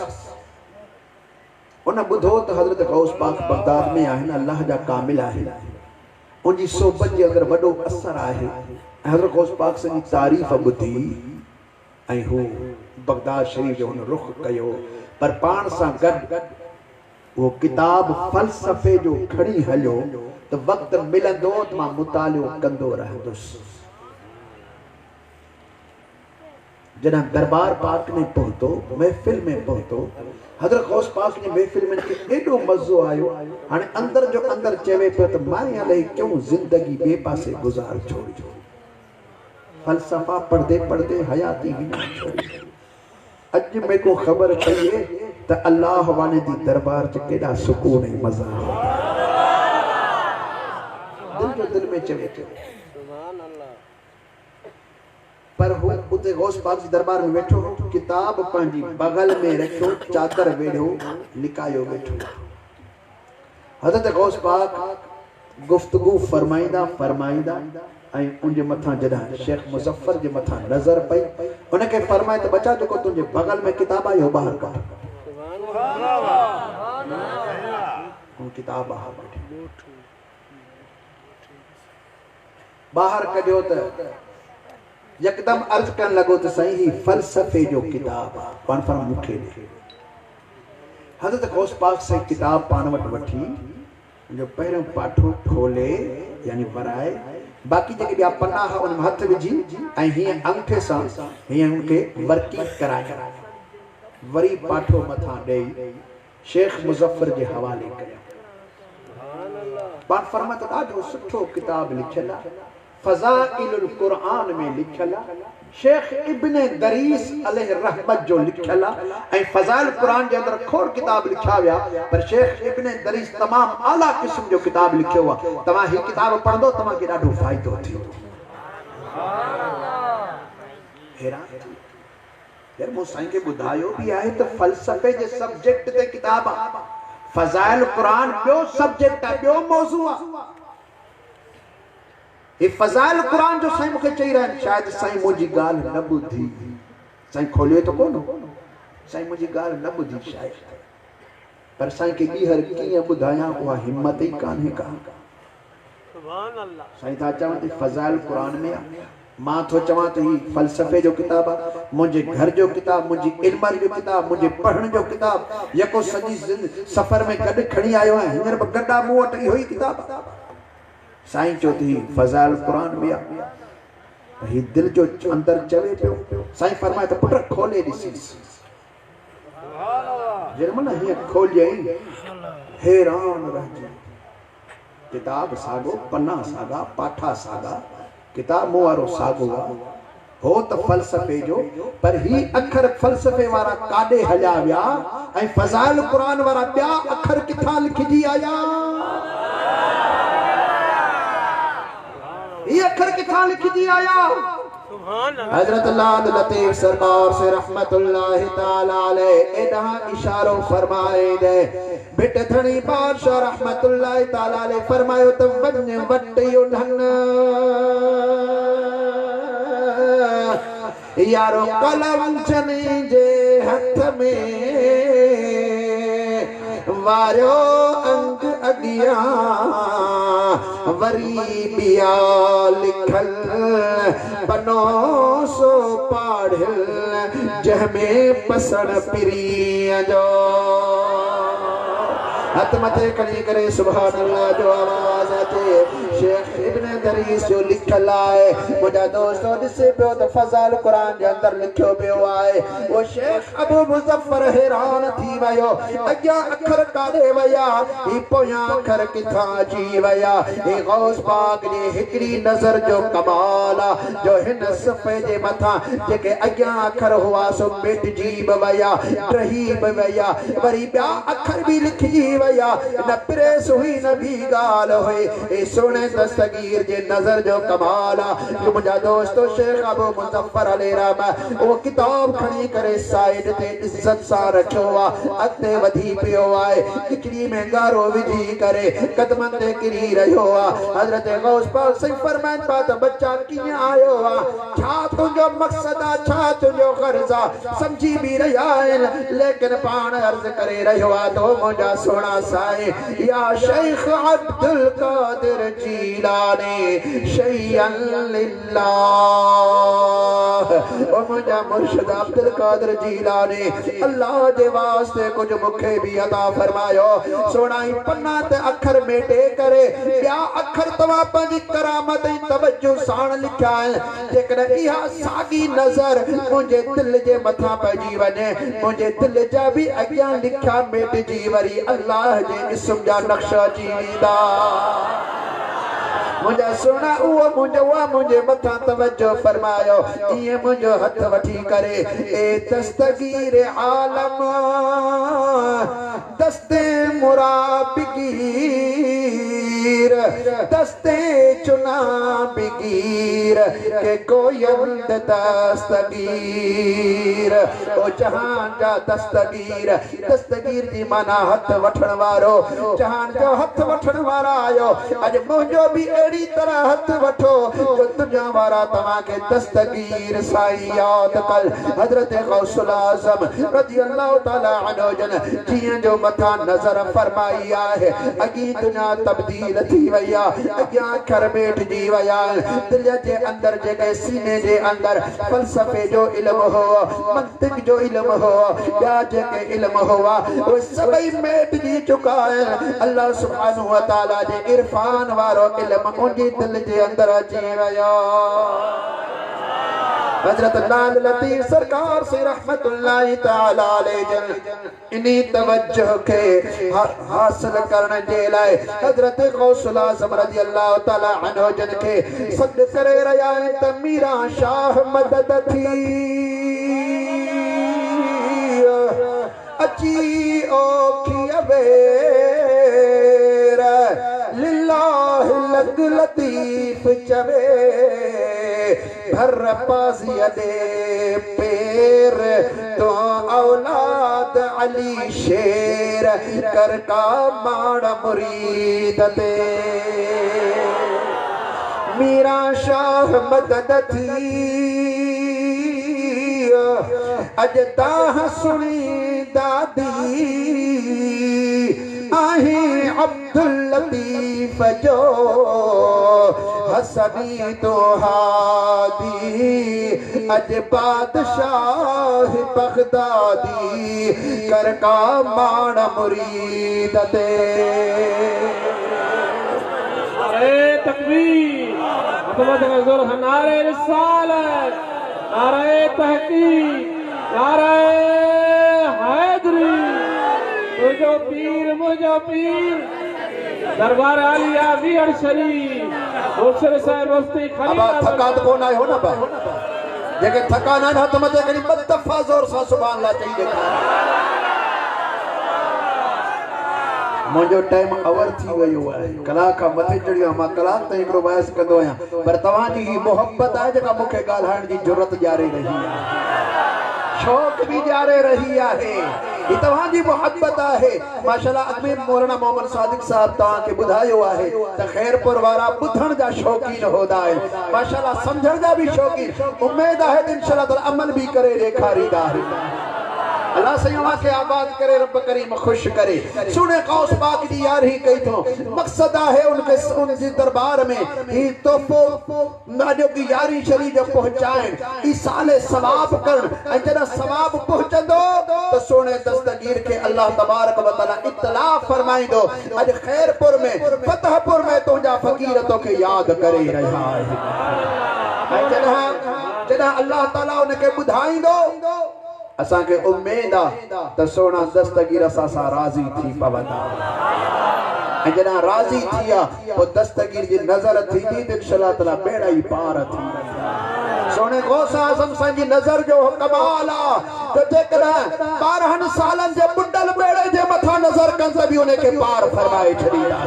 उन ॿुधो त हज़रत गौस पाक बगदाद में आहिनि अल्लाह जा कामिल आहिनि उनजी सोबत जे अंदरि वॾो असरु आहे हज़रत गौस पाक सॼी तारीफ़ ॿुधी ऐं हू बगदाद शरीफ़ जो हुन रुख कयो पर पाण सां गॾु वो किताब फ़लसफ़े जो खणी हलियो त वक़्तु मिलंदो त मां मुतालियो कंदो रहंदुसि जॾहिं दरबार पाक में पहुतो महफ़िल में पहुतो हज़रत गौस पाक जी महफ़िल में एॾो मज़ो आयो हाणे अंदर जो अंदर चवे पियो त मां अलाए क्यों ज़िंदगी ॿिए पासे गुज़ार छोड़ी फ़लसफ़ा पढ़दे पढ़दे हयाती विञाए छोड़ी अॼु मेरे को ख़बर पई है त अल्लाह वाले दी दरबार च केॾा सुकून ऐं मज़ा दिल जो दिल में चवे पर हू उते गौस पाक जी दरबार में वेठो किताब पंहिंजी बगल में रखियो चादर वेढ़ो लिकायो वेठो हज़रत गौस पाक गुफ्तगू फरमाईंदा ऐं उनजे मथां जॾहिं शेख मुज़फ्फर जे मथां नज़र पई उनखे फरमाए त बचा जेको तुंहिंजे बगल में किताब आहे ॿाहिरि कढ उन किताब ॿाहिरि कढियो त यकदम अर्ज करण लॻो त साईं ही फ़लसफ़े जो किताब आहे पाण फरमायो मूंखे ॾे हज़रत गौस पाक से किताब पाण वटि वठी जो पहिरियों पाठो खोले यानी वराए बाकी जेके ॿिया पन्ना हुआ उन में हथ विझी ऐं हीअं अंगूठे सां हीअं उनखे वर्की कराए वरी पाठो मथां ॾेई शेख मुज़फ्फर जे हवाले कयो पाण फरमाए त ॾाढो सुठो किताब लिखियल आहे फ़ज़ाइलुल क़ुरआन में लिखियल आहे शेख इब्न दरीस अलैहि रहमत जो लिखियल आहे ऐं फ़ज़ाइल क़ुरआन जे अंदरि खोड़ किताब लिखिया विया पर शेख इब्न दरीस तमामु आला क़िस्म जो किताब लिखियो आहे तव्हां ही किताब पढ़ंदो तव्हांखे ॾाढो फ़ाइदो थींदो यार मूं साईं खे ॿुधायो बि आहे त फ़लसफ़े जे सब्जेक्ट ते किताब आहे फ़ज़ाइल क़ुरआन ॿियो सब्जेक्ट आहे ॿियो मौज़ू आहे ये फ़ज़ाइल क़ुरआन जो साईं मूंखे चई रहा आहिनि शायदि साईं मुंहिंजी ॻाल्हि न ॿुधी साईं खोलियो त कोन साईं मुंहिंजी ॻाल्हि न ॿुधी शायदि पर साईं खे ॿीहर कीअं ॿुधायां उहा हिम्मत ई कान्हे का साईं था चवनि त फ़ज़ाइल क़ुरआन में आहे मां थो चवां त ही फ़लसफ़े जो किताब आहे मुंहिंजे घर जो किताब मुंहिंजी इल्म जो किताब मुंहिंजे पढ़ण जो किताब जेको सॼी सफ़र में गॾु खणी आयो आहियां हींअर बि गॾा मूं वटि इहो ई किताब साईं चो थी फ़ज़ाइल क़ुरआन में आहे ही दिल जो अंदर चवे पियो साईं फरमाए त पुट खोले ॾिसीसि जेमल हीअं खोलियई हैरान रहिजी किताब साॻो पन्ना साॻा पाठा साॻा किताब मूं वारो साॻो आहे हो त फ़लसफ़े जो पर ही अखर फ़लसफ़े वारा काॾे हलिया विया ऐं फ़ज़ाइल क़ुरआन वारा ॿिया अखर किथां लिखिजी आया ये अखर किथां लिखिजी आया हजरत लाद लतीफ सरकार से रहमतुल्लाह ताला अलैह एडा इशारो फरमाए दे बेटे थणी बादशाह रहमतुल्लाह ताला अलैह फरमायो त वञ वटियो ढन यारो कलम चने जे हथ में वारो अंग अगिया वरी बिया लिखल बनो सो पाढ़िल जहमें पसड़ पिरी जो हथ मथे खणी करे सुभान अल्लाह जो आवाज़ अचे शेख इब्न दरीस जो लिखल आहे मुंहिंजा दोस्तों ॾिसे पियो त फज़ाइल क़ुरान जे अंदरि लिखियो पियो आहे वो शेख अबू मुज़फ़र हैरान थी वियो अॻियां अखर काॾे विया ही पोयां अखर किथां अची विया ही गौस पाक जी हिकिड़ी नज़र जो कमाल आहे जो हिन सफ़े जे मथां जेके अॻियां अखर हुआ सो मिटजी बि विया रही बि विया वरी ॿिया अखर बि लिखजी विया न प्रेस हुई न भी गाल हुई ए सोने दस्तगीर जे नज़र जो कमाल आहे मुंहिंजा दोस्तों शेख अबू मुज़फ़र अलैहि रहम वो किताब खणी करे साइड ते इज्जत सां रखियो आहे अॻिते वधी पियो आहे हिकिड़ी में गारो विझी करे कदमनि ते किरी रहियो आहे हज़रत गौस पाक सही फरमाइनि पिया त बच्चा कीअं आयो आहे छा तुंहिंजो मक़सद आहे छा तुंहिंजो ग़र्ज़ आहे सम्झी बि रहिया आहिनि लेकिन पाण अर्ज़ करे रहियो आहे तो मुंहिंजा सोना साईं या शेख अब्दुल कादिर जीलानी शैयन लिल्लाह ओ मुंहिंजा मुर्शिद अब्दुल कादिर जीलानी अल्लाह जे वास्ते कुछ मुखे भी अता फरमायो सोना ही पन्ना ते अखर मेटे करे ॿिया अखर तव्हां पंहिंजी करामत ऐं तवज्जो साण लिखिया आहिनि जेकॾहिं इहा साॻी नज़र मुंहिंजे दिल जे मथां पइजी वञे मुंहिंजे दिल जा बि अॻियां लिखिया मेटिजी वरी अल्लाह जे इस्म जा नक्शा अची वेंदा मुंहिंजा सोना उहो मुंहिंजे मथां तवज्जो फरमायो ईअं मुंहिंजो हथ वठी करे ए दस्तगीर आलम दस्ते मुराबिगीर दस्ते चुना बिगीर के गोयंद दस्तगीर ओ जहान जा दस्तगीर दस्तगीर जी माना हथ वठण वारो जहान जो हथ वठण वारा आयो अॼु मुंहिंजो बि अहिड़ी तरह हथ वठो जो दुनिया वारा तव्हांखे दस्तगीर साईं यादि कर हज़रत गौसुल आज़म रज़ी अल्लाह ताला अन्हु जन जीअं जो मथां नज़र फरमाई आहे अॻी दुनिया तब्दील थी वई आहे अॻियां अखर मेटिजी विया आहिनि दिल जे अंदरि जेके सीने जे अंदरि फ़लसफ़े जो इल्मु हो मंतिक जो इल्मु हो ॿिया जेके इल्म हुआ उहे सभई मेटिजी चुका आहिनि अल्लाह सुब्हानहु व तआला जे इरफान वारो इल्मु उनजे दिल जे अंदरि अची वियो हजरत लाल लतीफ़ सरकार से रहमतुल्लाहि तआला अलैहि इन्ही तवज्जो के हासिल करने जे लाइ हजरत गौसुल आज़म रज़ी अल्लाह तआला अन्हु जन के सद करे रहिया आहिनि त मीरा शाह मदद थी अची ओखी अबेर लिल्लाह लग लतीफ़ चवे भर पाज़ी दे पेर तो औलाद अली शेर कर का माड़ मुरीद ते मीरा शाह मदद थी अज ताह सुनी दादी आहे अब्दुल लतीफ़ जो हसनी तो हादी अज बादशाह बगदादी कर का माण मुरीद ते नारे तकबीर हुकूमत ज़ोर नारे रिसालत नारे तहकीक नारे हैदरी मुझो पीर दरबार आलिया वीर शरीफ मुर्शिद साहिब मुफ्ती खलील थकात कोन आयो न बा जेके थकान आहिनि हथ मथे करी ॿ दफ़ा ज़ोर सां सुभान अल्लाह चई ॾेखार मुंहिंजो टाइम अवर थी वियो आहे कलाक खां मथे चढ़ियो मां कलाक ताईं हिकिड़ो बहस कंदो आहियां पर तव्हांजी ही मोहब्बत आहे जेका मूंखे ॻाल्हाइण जी ज़रूरत ॾियारे रही आहे शौक़ भी ॾियारे रही आहे ही तव्हांजी मोहब्बत आहे माशाअल्लाह अजमेर मौलाना मोहम्मद सादिक साहब तव्हांखे ॿुधायो आहे त खैरपुर वारा ॿुधण जा शौक़ीन हूंदा आहिनि माशाअल्लाह सम्झण जा बि शौक़ीन उमेद आहे त इंशाअल्लाह ताला अमल भी करे ॾेखारींदा आहिनि अल्लाह सैयमा के आबाद करे, रब करीम खुश करे। सुने गौस पाक दी यार ही कही तो मकसद है उनके उनके दरबार में ही तोहफो जो की यारी शरी जो पहुंचाएं इसाले सवाब कर जरा सवाब पहुंचंदो तो सोने दस्तगीर के अल्लाह तबारक व तआला इत्तला फरमाई दो अज खैरपुर में फतहपुर में तुझा फकीर तो के याद करे रहा है। जॾहिं अल्लाह ताला उनके बुधाई दो असा के उम्मीद आ त सोना दस्तगीर असा सा राजी थी पवंदा जॾहिं राजी थिया वो दस्तगीर जी नजर थी दी त इंशाअल्लाह ताला बेड़ा ही पार थी सोने गौस आज़म सा जी नजर जो कमाल आ तो जेकॾहिं 12 सालन जे बुडल बेड़े जे मथा नजर कंद भी उन्हें के पार फरमाए छड़ीदा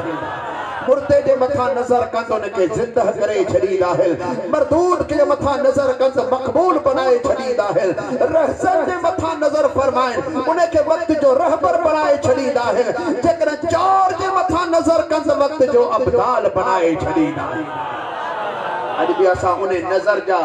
मुर्दे जे मथा नजर कंद उनके जिंदा करे छड़ीदा है मरदूद के मथा नजर कंद मकबूल बनाए छड़ीदा है रहसन जे मथा नजर फरमाए उन्हें के वक्त जो रहबर बनाए छड़ीदा है जेकर चार जे मथा नजर कंद वक्त जो अब्दाल बनाए छड़ीदा है। अज भी असा उन्हें नजर जा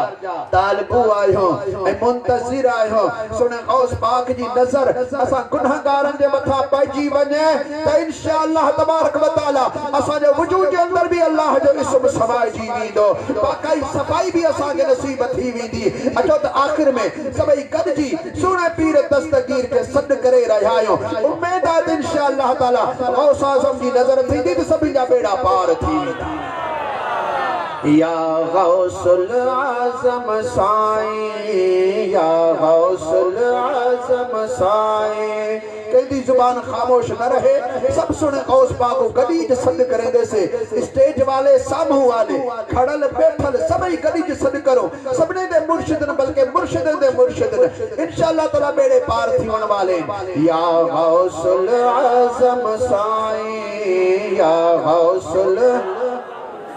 तालिबू आयो ए मुंतजिर आयो सुने गौस पाक जी नजर असा गुनाहगारन जे मथा पइजी वने त इंशाअल्लाह तबारक व तआला असा जो वजूद के अंदर भी अल्लाह जो इसम समाई जी वींदो बाकाई सफाई भी असा के नसीब थी वींदी। अचो त आखिर में सबई गद जी सुने पीर दस्तगीर के सद करे रहा आयो उम्मीद है इंशाअल्लाह ताला गौस आज़म जी नजर थी दी सभी जा बेड़ा पार थी या गौसुल आज़म साईं या गौसुल आज़म साईं कदी जुबान खामोश न रहे सब सुने गौस पाक को गदीज सद करे दे से स्टेज वाले सामू वाले खड़ल बैठल सबई गदीज सद करो सबने दे मुर्शिदन बल्कि मुर्शिदन दे मुर्शिदन इंशाअल्लाह ताला बेड़े पार थी होने वाले या गौसुल आज़म साईं या गौसुल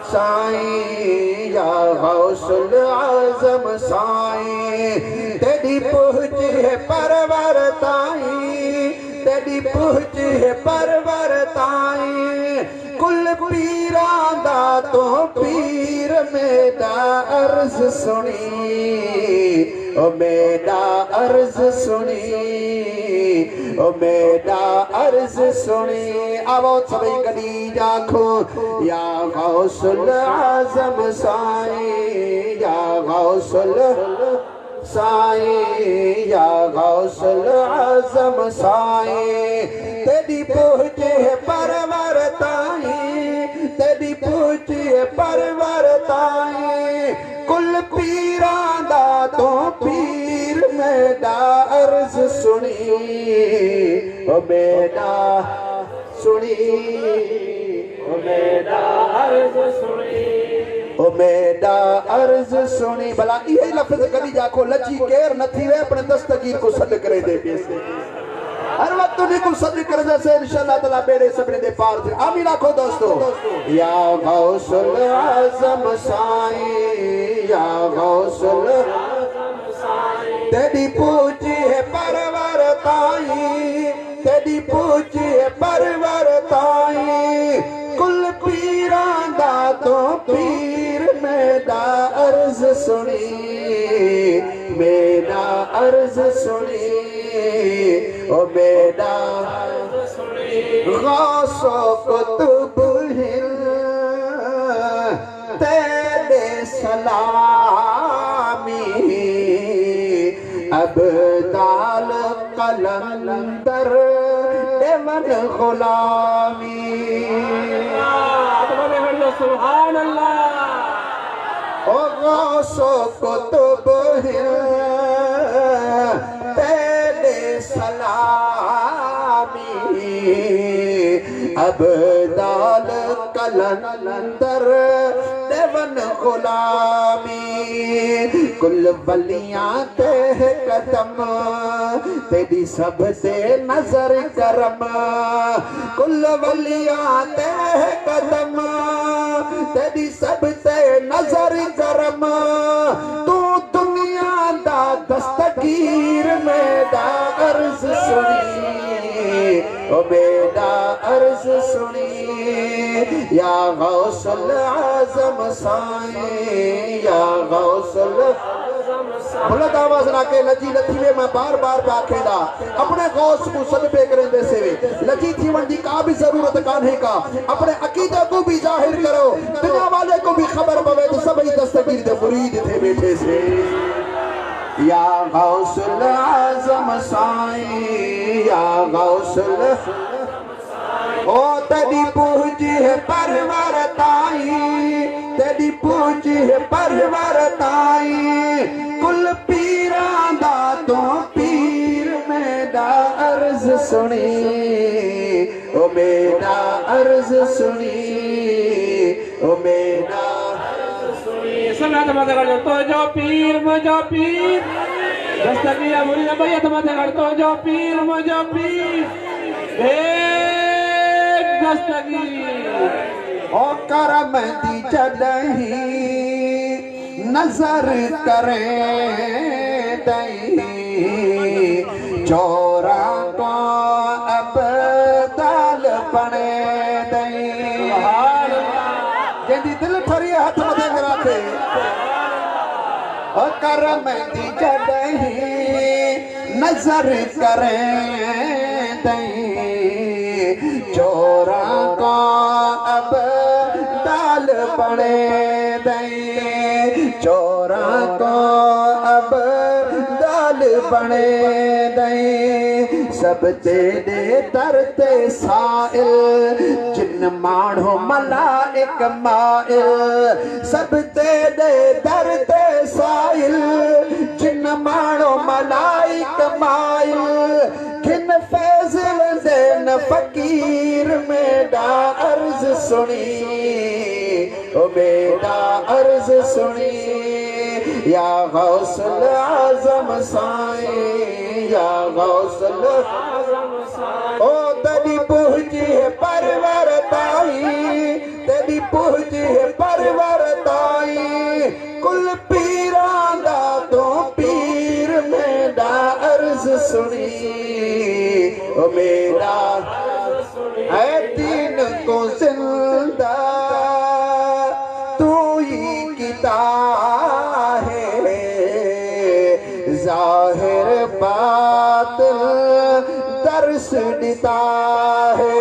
साईं या गौसुल आज़म साईं तेरी पहुँच है परवर ताईं तेरी पहुँच है परवर ताईं कुल पीरां दा तो पीर मेरा अर्ज सुनी ओ मेरा अर्ज सुनी ओ मेरा अर्ज सुनी आवो सभी कदी जाखो या गौसुल आज़म साईं या गौसुल साईं या गौसुल आज़म साईं तेरी पहुँच है परवर ताईं तेरी पहुँच है परवर ताईं कुल पीरां दा तो पीर मेरा अर्ज सुनी ओ मेरा सुनी ओ मेरा अर्ज सुनी ओ मेरा अर्ज सुनी भला ये लफ्ज कदी जाको लची केर न थी वे अपने दस्तगीर को सद करे दे पैसे हर वक्त उन्हीं को सद करे दे से इंशाअल्लाह ताला बेड़े सबने दे पार थे आमीन आखो दोस्तों या गौसुल आज़म साईं या गौसुल आज़म साईं तेरी पूछ है परवर ताईं तेरी पूछ है परवर ताईं कुल पीरां दा तो पीर मेरा अर्ज सुनी मेरा अर्ज सुनी ओ मेरा अर्ज सुनी गौसो कुतुब हिंद तेरे सलामी अब्दाल कलंदर एवन गुलामी सुभान अल्लाह ओ गौसो कुतुब तेरे सलामी अब्दाल कलंदर देवन गुलामी कुल बलियां ते कदम तेरी सब से नजर करम कुल बलियां ते कदम तेरी सब से नजर करम तू दुनिया दा दस्तगीर मेरा अर्ज सुनी ओ मेरा अर्ज सुनी या गौसुल आज़म साईं या गौसुल आज़म बुलंद आवाज ना के लजी लथी वे मैं बार बार पे आखेदा अपने गौस को सदबे करेंदे से वे लजी थी वन दी का भी जरूरत कान्हे का अपने अकीदा को भी जाहिर करो दुनिया वाले को भी खबर पवे तो सभी दस्तगीर दे मुरीद थे बैठे से या गौसुल आजम साईं या गौसुल ओ तेरी पूज है परवर ताई तेरी पूज है परवर ताई कुल पीरां दा तो पीर मेरा अर्ज सुनी ओ मेरा अर्ज सुनी ओ मेरा सलात मत कर तो जो पीर मुझो पीर दस्तगीर मुरीद भैया तो मत कर तो जो पीर मुझो पीर दस्तगीर ओ करम दी चढ़ी नजर करे दई चोरा को अब दाल बने दई जंदी दिल ठरी हाथ मथे रखे ओ करम दी चढ़ी नजर करे दई चोरा को अब दाल बने दई चोरा को अब दाल बने दई सब तेरे तरते साइल जिन माण्हू मलाइक माइल सब तेरे तरते साइल जिन माण्हू मलाइक माइल किन फैज़ल देन फकीर मेरा अर्ज सुनी ओ मेरा अर्ज सुनी या गौसुल आजम साईं या गौसुल ओ तेरी पूज है परवर ताई तेरी पूज है परवर ताई कुल पीरां दा तो पीर मेरा अर्ज सुनी ओ मेरा है दीन को जिंदा तू ही किता है जाहिर बातिल दर्श देता है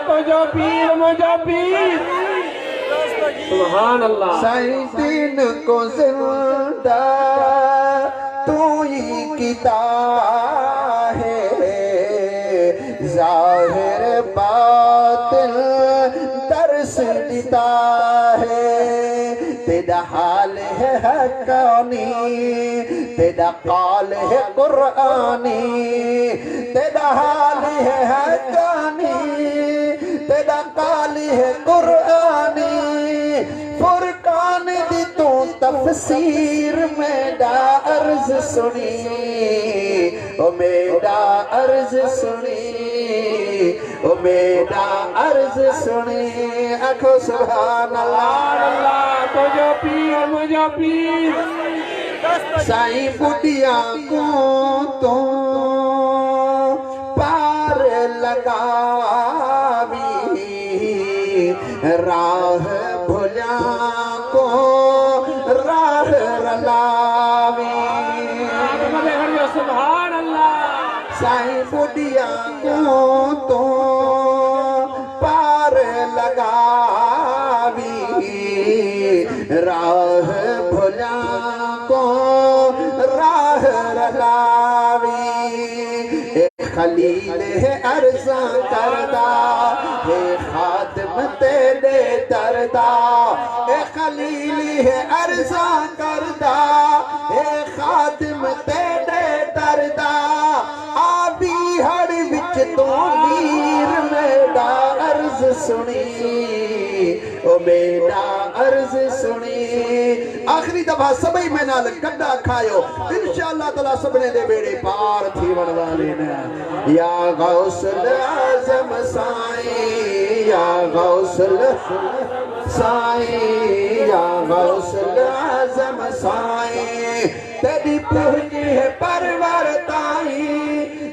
तो जो पीर मुझो पीर सुभान अल्लाह साईं दीन को जिंदा तू ही किता है जाहिर बातिल दर्श देता है तेरा हाल है हकानी तेरा काल है कुरानी तेरा हाल है हकानी तेरा काल है कुरानी फुरकान दी तू तफसीर मेरा अर्ज सुनी ओ मेरा अर्ज सुनी ओ मेरा अर्ज सुनी आखो सुभान अल्लाह तो जो पीर मुझो पीर साईं बुढ़िया को तो पार लगावी राह भुला को राह रलावी सुभान अल्लाह साईं बुढ़िया को तो पार लगावी राह भुला को राह रलावी खलील है अर्ज़ा करदा है खादिम तेरे दरदा ए खलील है अर्ज़ा करदा है खादिम तेरे दरदा आबी हर विच तो वीर मेरा अर्ज सुनी ओ मेरा अर्ज सुनी आखिरी दफा सभी में नाल गड्ढा खायो इंशाअल्लाह ताला सबने दे बेड़े पार थी वन वाले ने या गौसुल आजम साईं या गौसुल साईं या गौसुल आजम साईं तेरी पहुंच है परवर ताई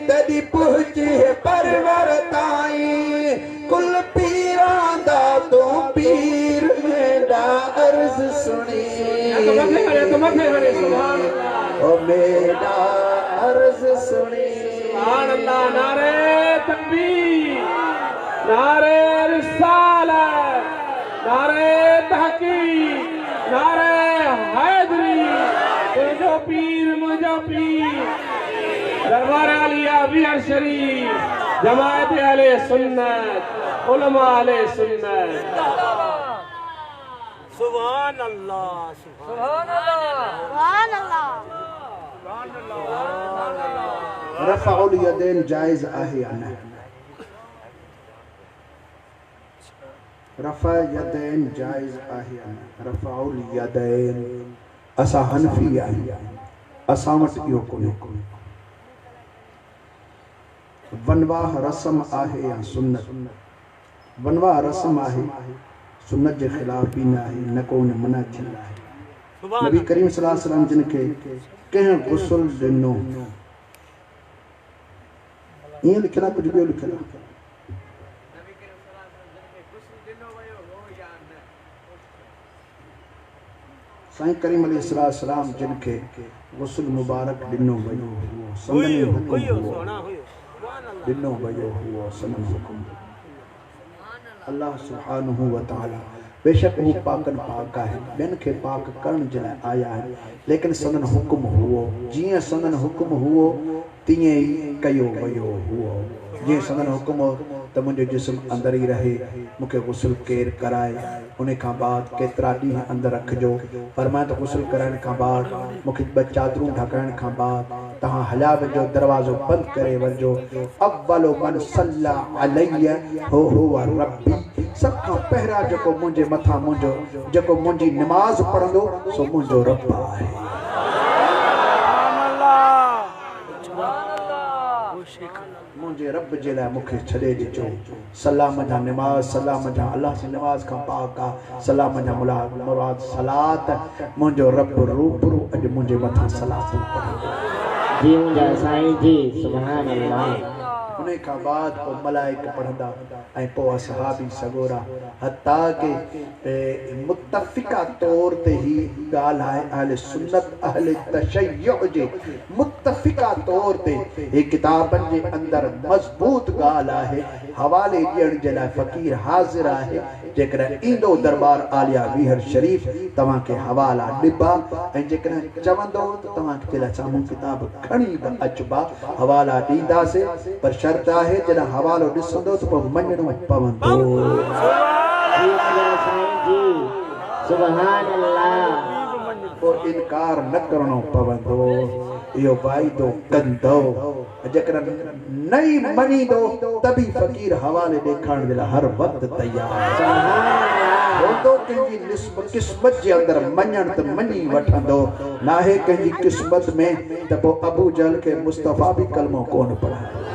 तेरी पहुंच है परवर ताई कुल पीरां दा तो पीर मेरा अर्ज सुनी मथे हरे सुभान अल्लाह ओ मेरा अर्ज सुनी सुभान अल्लाह नारे तकबीर नारे रिसालत नारे तहकीक नारे हैदरी मुझो पीर दरबार आलिया बिहार शरीफ जमायत अहले सुन्नत उलमा अहले सुन्नत सुभान अल्लाह सुभान अल्लाह रफ़उल यदैन जायज़ आहे या न रफ़ा यदैन जायज़ आहे या न रफ़उल यदैन असां हनफी आहियूं असां वटि इहो कोन्हे वनवाह रस्म आहे या सुन्नत वनवाह रस्म आहे सुन्नत जे ख़िलाफ़ बि न आहे न को उन मना थियल आहे नबी करीम सल्लल्लाहु अलैहि वसल्लम जिन खे कंहिं गुस्ल ॾिनो ईअं लिखियलु आहे कुझु ॿियो लिखियलु आहे साईं करीम अलैहिस्सलाम जिन खे गुस्ल मुबारक ॾिनो वियो हुओ संदन हुकुम हुओ ॾिनो वियो हुओ संदन हुकुम अल्लाह सुब्हानहू व तआला बेशक हू पाकन पाक आहे ॿियनि खे पाक करण जे लाइ आया आहिनि लेकिन संदन हुकुम हुओ जीअं संदन हुकुम हुओ तीअं ई कयो वियो हुओ जीअं संदन हुकुम हो त मुंहिंजो जिस्म अंदर ई रहे मूंखे गुस्ल केरु कराए उन खां बाद केतिरा ॾींहं अंदरि रखिजो फरमाए त गुस्ल कराइण खां बाद मूंखे ॿ चादरूं ढकाइण खां बाद तव्हां हलिया वञो दरवाज़ो बंदि करे वञिजो अव्वलो मन सल्ला अलैया हो हुवा रब्बी सभ खां पहिरियां जेको मुंहिंजे मथां जेको मुंहिंजी निमाज़ पढ़ंदो सो मुंहिंजो रब आहे मुंहिंजे रब जे लाइ मूंखे छॾे ॾिजो सलाम जा निमाज़ सलाम जा अलाह जी निमाज़ खां पाक आहे सलाम जा मुराद सलात मुंहिंजो रब रूबरू अॼु मुंहिंजे मथां सलात पढ़ंदो जी मुंहिंजा साईं जी सुभान अल्लाह उन खां बाद पोइ मलाइक पढ़ंदा ऐं पोइ असहाबी सगोरा हता के मुतफ़िका तौर ते ही ॻाल्हि आहे अहले सुन्नत अहले तशय्युअ जे मुतफ़िका तौर ते हे किताबनि जे अंदरि मज़बूत ॻाल्हि आहे हवाले ॾियण जे लाइ फ़क़ीर हाज़िर आहे जेकॾहिं ईंदो दरबार आलिया विहर शरीफ़ तव्हांखे हवाला ॾिबा ऐं जेकॾहिं चवंदो त तव्हांखे जे लाइ साम्हूं किताब खणी अचबा हवाला ॾींदासीं पर शर्त आहे जॾहिं हवालो ॾिसंदो त पोइ मञणो पवंदो सुभान अल्लाह पोइ इनकार न करणो पवंदो इहो वाइदो कंदो जेकॾहिं न ई मञींदो तभी फ़क़ीर हवाले ॾेखारण जे लाइ हर वक़्तु तयारु हूंदो कंहिंजी क़िस्मत जे अंदरि मञण त मञी वठंदो नाहे कंहिंजी क़िस्मत में त पोइ अबू जहल खे मुस्तफ़ा बि कलमो कोन पढ़ायो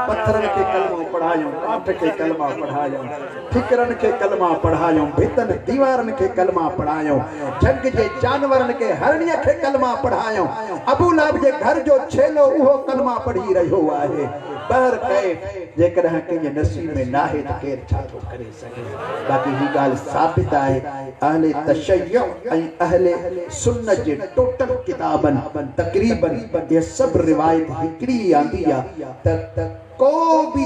पत्थरनि खे कलमा पढ़ायूं काठ खे कलमा पढ़ायूं ठिकरनि खे कलमा पढ़ायूं भितनि दीवारनि खे कलमा पढ़ायूं जंग जे जानवरनि खे हरणीअ खे कलमा पढ़ायूं अबू लहब जे घर जो छेलो उहो कलमा पढ़ी रहियो आहे ॿाहिर कए जेकॾहिं कंहिंजे नसीब में नाहे त केरु छा थो करे सघे बाक़ी ही ॻाल्हि साबित आहे अहले तशय्युअ ऐं अहले सुन्नत जे टोटल किताबनि तक़रीबन इहे सभु रिवायत हिकिड़ी आंदी आहे त को भी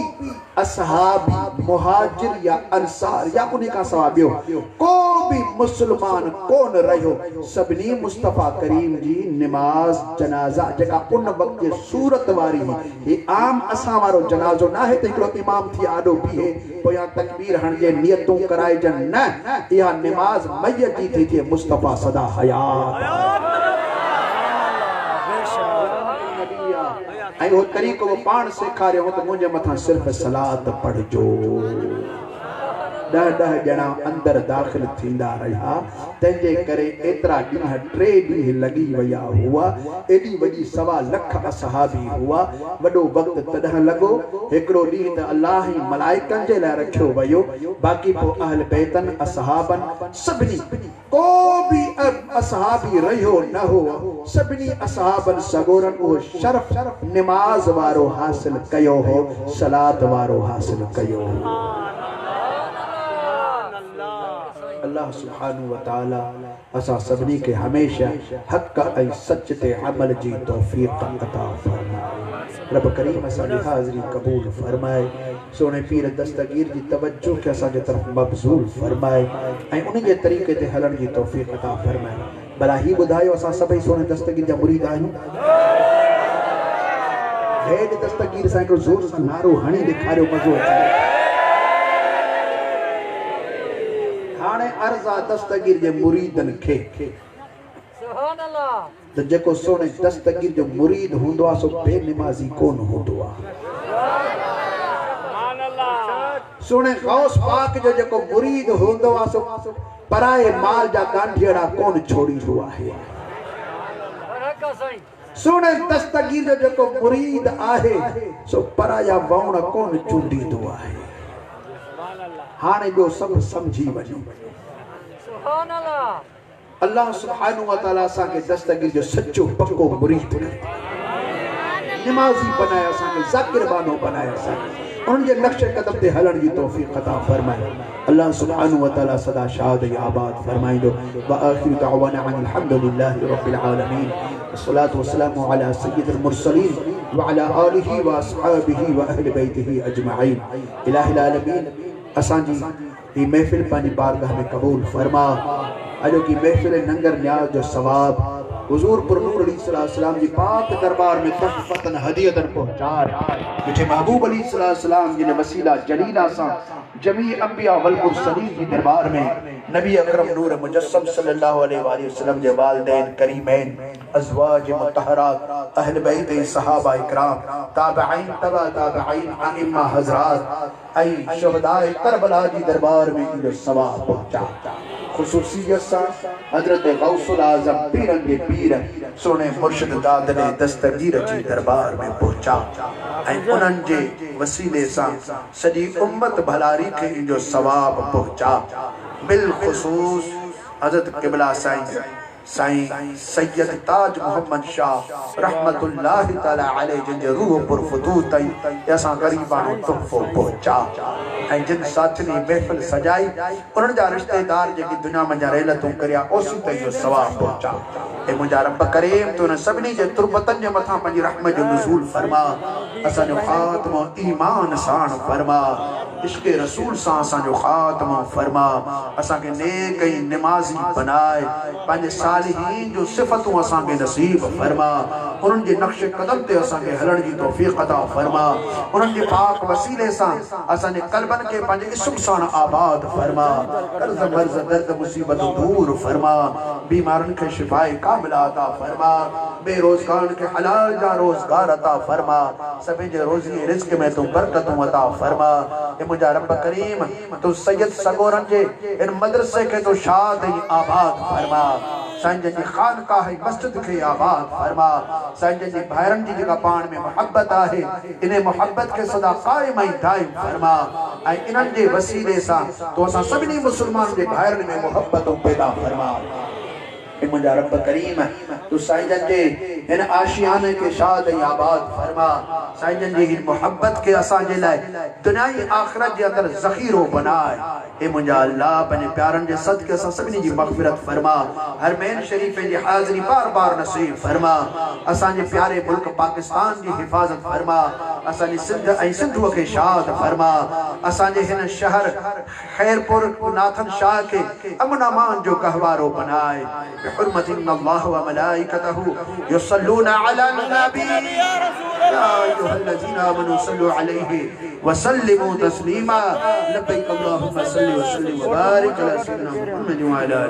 असहाबी मुहाजिर या अंसार या उन खां सवाइ ॿियो को भी मुसलमान कोन रहियो सभिनी मुस्तफ़ा करीम जी निमाज़ जनाज़ा जेका उन वक़्त जे सूरत वारी ही आम असां वारो जनाज़ो न आहे त हिकिड़ो इमाम थी आॾो बीहे पोयां तकबीर हणिजे नियतूं कराइजनि न इहा निमाज़ मय्यत जी थी थिए मुस्तफ़ा सदा हयात ऐं वो तरीक़ो वो पाण सेखारियो त मुंहिंजे मथां सिर्फ़ु सलात पढ़जो 10 ॼणा अंदरि दाख़िल थींदा रहिया तंहिंजे करे एतिरा ॾींहं 3 ॾींहं लॻी विया हुआ एॾी वॾी 1.25 लख असहाबी हुआ वॾो वक़्तु तॾहिं लॻो हिकिड़ो ॾींहुं त अलाह ई मलाइकनि जे लाइ रखियो वियो बाक़ी पोइ अहल बैतनि असहाबनि सभिनी को भी असहाबी रहियो न हो सभिनी असहाबनि सगोरनि उहो शर्फ़ निमाज़ वारो हासिल कयो हो सलात वारो हासिल कयो हो अल्लाह सुब्हानहु व तआला असा सभनी के हमेशा हक ऐं सच ते अमल जी तौफीक अता फरमाए। रब करीम असांजी हाज़िरी कबूल फरमाए। सोने पीर दस्तगीर जी तवज्जो के असांजे तरफ़ मबज़ूल फरमाए ऐं उन जे तरीक़े ते हलण जी तौफीक अता फरमाए। भला ही ॿुधायो असां सभई सोने दस्तगीर जा मुरीद आहियूं? हेड दस्तगीर सां हिकिड़ो ज़ोर सां नारो हणी ॾेखारियो, मज़ो अचे। हाणे अर्ज़ आहे दस्तगीर जे मुरीदनि खे त जेको सोने दस्तगीर जो मुरीद हूंदो आहे सो बेनिमाज़ी कोन हूंदो आहे। सोने गौस पाक जो जेको मुरीद हूंदो आहे सो पराए माल जा गांठियड़ा कोन छोड़ींदो आहे। सोने दस्तगीर जो जेको मुरीद आहे सो पराया वण कोन चूंडींदो आहे। हाणे जो सब समझी वञो। अल्लाह सुब्हानहु व तआला असांखे दस्तगीर जो सच्चो पक्को मुरीद करे, निमाज़ी बनाया, असांखे ज़ाकिर बानो बनाया, असांखे उन जे नक्शे कदम ते हलण जी तौफीक अता फरमाए। अल्लाह सुब्हानहु व तआला सदा शाद ऐं आबाद फरमाइंदो। व आखिरु दअवाना अनिल हम्दुलिल्लाहि रब्बिल आलमीन। अस्सलातु वस्सलामु अला सय्यिदिल मुरसलीन व अला आलिहि व अस्हाबिहि व अहलि बैतिहि अजमईन। इलाहिल आलमीन असांजी ही महफिल पांजी बारगाह में कबूल फरमा। अजो की महफिल नंगर न्याज जो सवाब हुजूर पर नूर अलैहिस्सलाम जी पाक दरबार में तहफतन हदियतन पहुंचाए। मिठे महबूब अलैहिस्सलाम जी ने वसीला जलीला सा जमी अंबिया वल मुरसलीन जी दरबार में नबी अकरम नूर मुजस्सम सल्लल्लाहु अलैहि वसल्लम जे वालिदैन करीमैन अज़वाज मुतहहरात अहल बैत सहाबा इकराम ताबईन तबा ताबईन अइम्मा हज़रात ऐं शुहदाए करबला जी दरबार में इहो सवाब पहुंचा। खुसूसियत सा हजरत गौसुल आज़म पीरन के पीर सोने मुर्शिद दादले दस्तगीर जी दरबार में पहुंचा ऐं उन्हनि जे वसीले सा सॼी उम्मत भलारी खे इहो सवाब पहुंचा। बिलखुसूस हजरत क़िबला साईं सैयद ताज मोहम्मद शाह रहमतुल्लाहि तआला अलैहि जिन जे रूह पर फतूत ताईं असां ग़रीबानो तोहफ़ो पहुंचा ऐं जिन साथनी महफ़िल सजाई उन्हनि जा रिश्तेदार जेकी दुनिया में रहलतूं करिया ओसी ते इहो सवाब पहुंचा। ऐं मुंहिंजा रब करीम तूं सभिनी जे तुरबतनि जे मथां पंहिंजी रहमत जो नुज़ूल फरमा। असांजो ख़ात्मो ईमान साण फरमा, इश्क़ रसूल सां असांजो ख़ात्मो फरमा। असांखे नेक ऐं निमाज़ी बनाए, पंहिंजे सालिहीन जो सिफ़तूं असांखे नसीब फरमा। उन्हनि जे नक्श कदम ते असांखे हलण जी तौफ़ीक़ अता फरमा। उन्हनि जे पाक वसीले सां असांजे क़ल्बनि खे पंहिंजे इस्म सां आबाद फरमा। कर्ज़ मर्ज़ दर्द मुसीबत दूर फरमा। बीमारनि खे शिफ़ाए कामिला अता फरमा। बेरोज़गारनि खे हलाल जा रोज़गार अता फरमा। सभिनी जे रोज़ी रिज़्क़ में तूं बरकतूं अता फरमा। मुंहिंजा रब करीम तूं सैयद सगोरनि जे इन मदरसे खे तूं शाद ऐं आबाद फरमा। साईं जन जी खानकाह मस्जिद खे आबाद फरमा। साईं जन जी भाइरनि जी जेका पाण में मोहब्बत आहे इन मोहब्बत खे सदा क़ाइम ऐं दाइम फरमा ऐं इन्हनि जे वसीले सां तूं असां सभिनी मुस्लमान जे भाइरनि में मोहब्बतूं पैदा फरमा। मुंहिंजा रब करीम तूं साईं जन जे हिन आशियाने खे शाद ऐं आबाद फरमा। साईं जन जी हिन मोहब्बत खे असांजे लाइ दुनियाई आख़िरत जे अंदरि ज़ख़ीरो बनाए। हे मुंहिंजा अल्लाह पंहिंजे प्यारनि जे सदके असां सभिनी जी मग़फ़िरत फरमा। हरमैन शरीफ़ जी हाज़िरी बार बार नसीब फरमा। असांजे प्यारे मुल्क पाकिस्तान जी हिफ़ाज़त फरमा। असांजी सिंध ऐं सिंधुअ खे शाद फरमा। असांजे हिन शहर ख़ैरपुर नाथन शाह खे अमन अमान जो गहवारो बनाए। बिहुर्मति अल्लाह व मलाइकतहु युसल्लूना अला नबी या अय्युहल्लज़ीना आमनू सल्लु अलैहि व सल्लिमू तस्लीमा। लब्बैक अल्लाहुम्मा सल्लि व सल्लिम व बारिक अला सय्यिदिना मुहम्मद व अला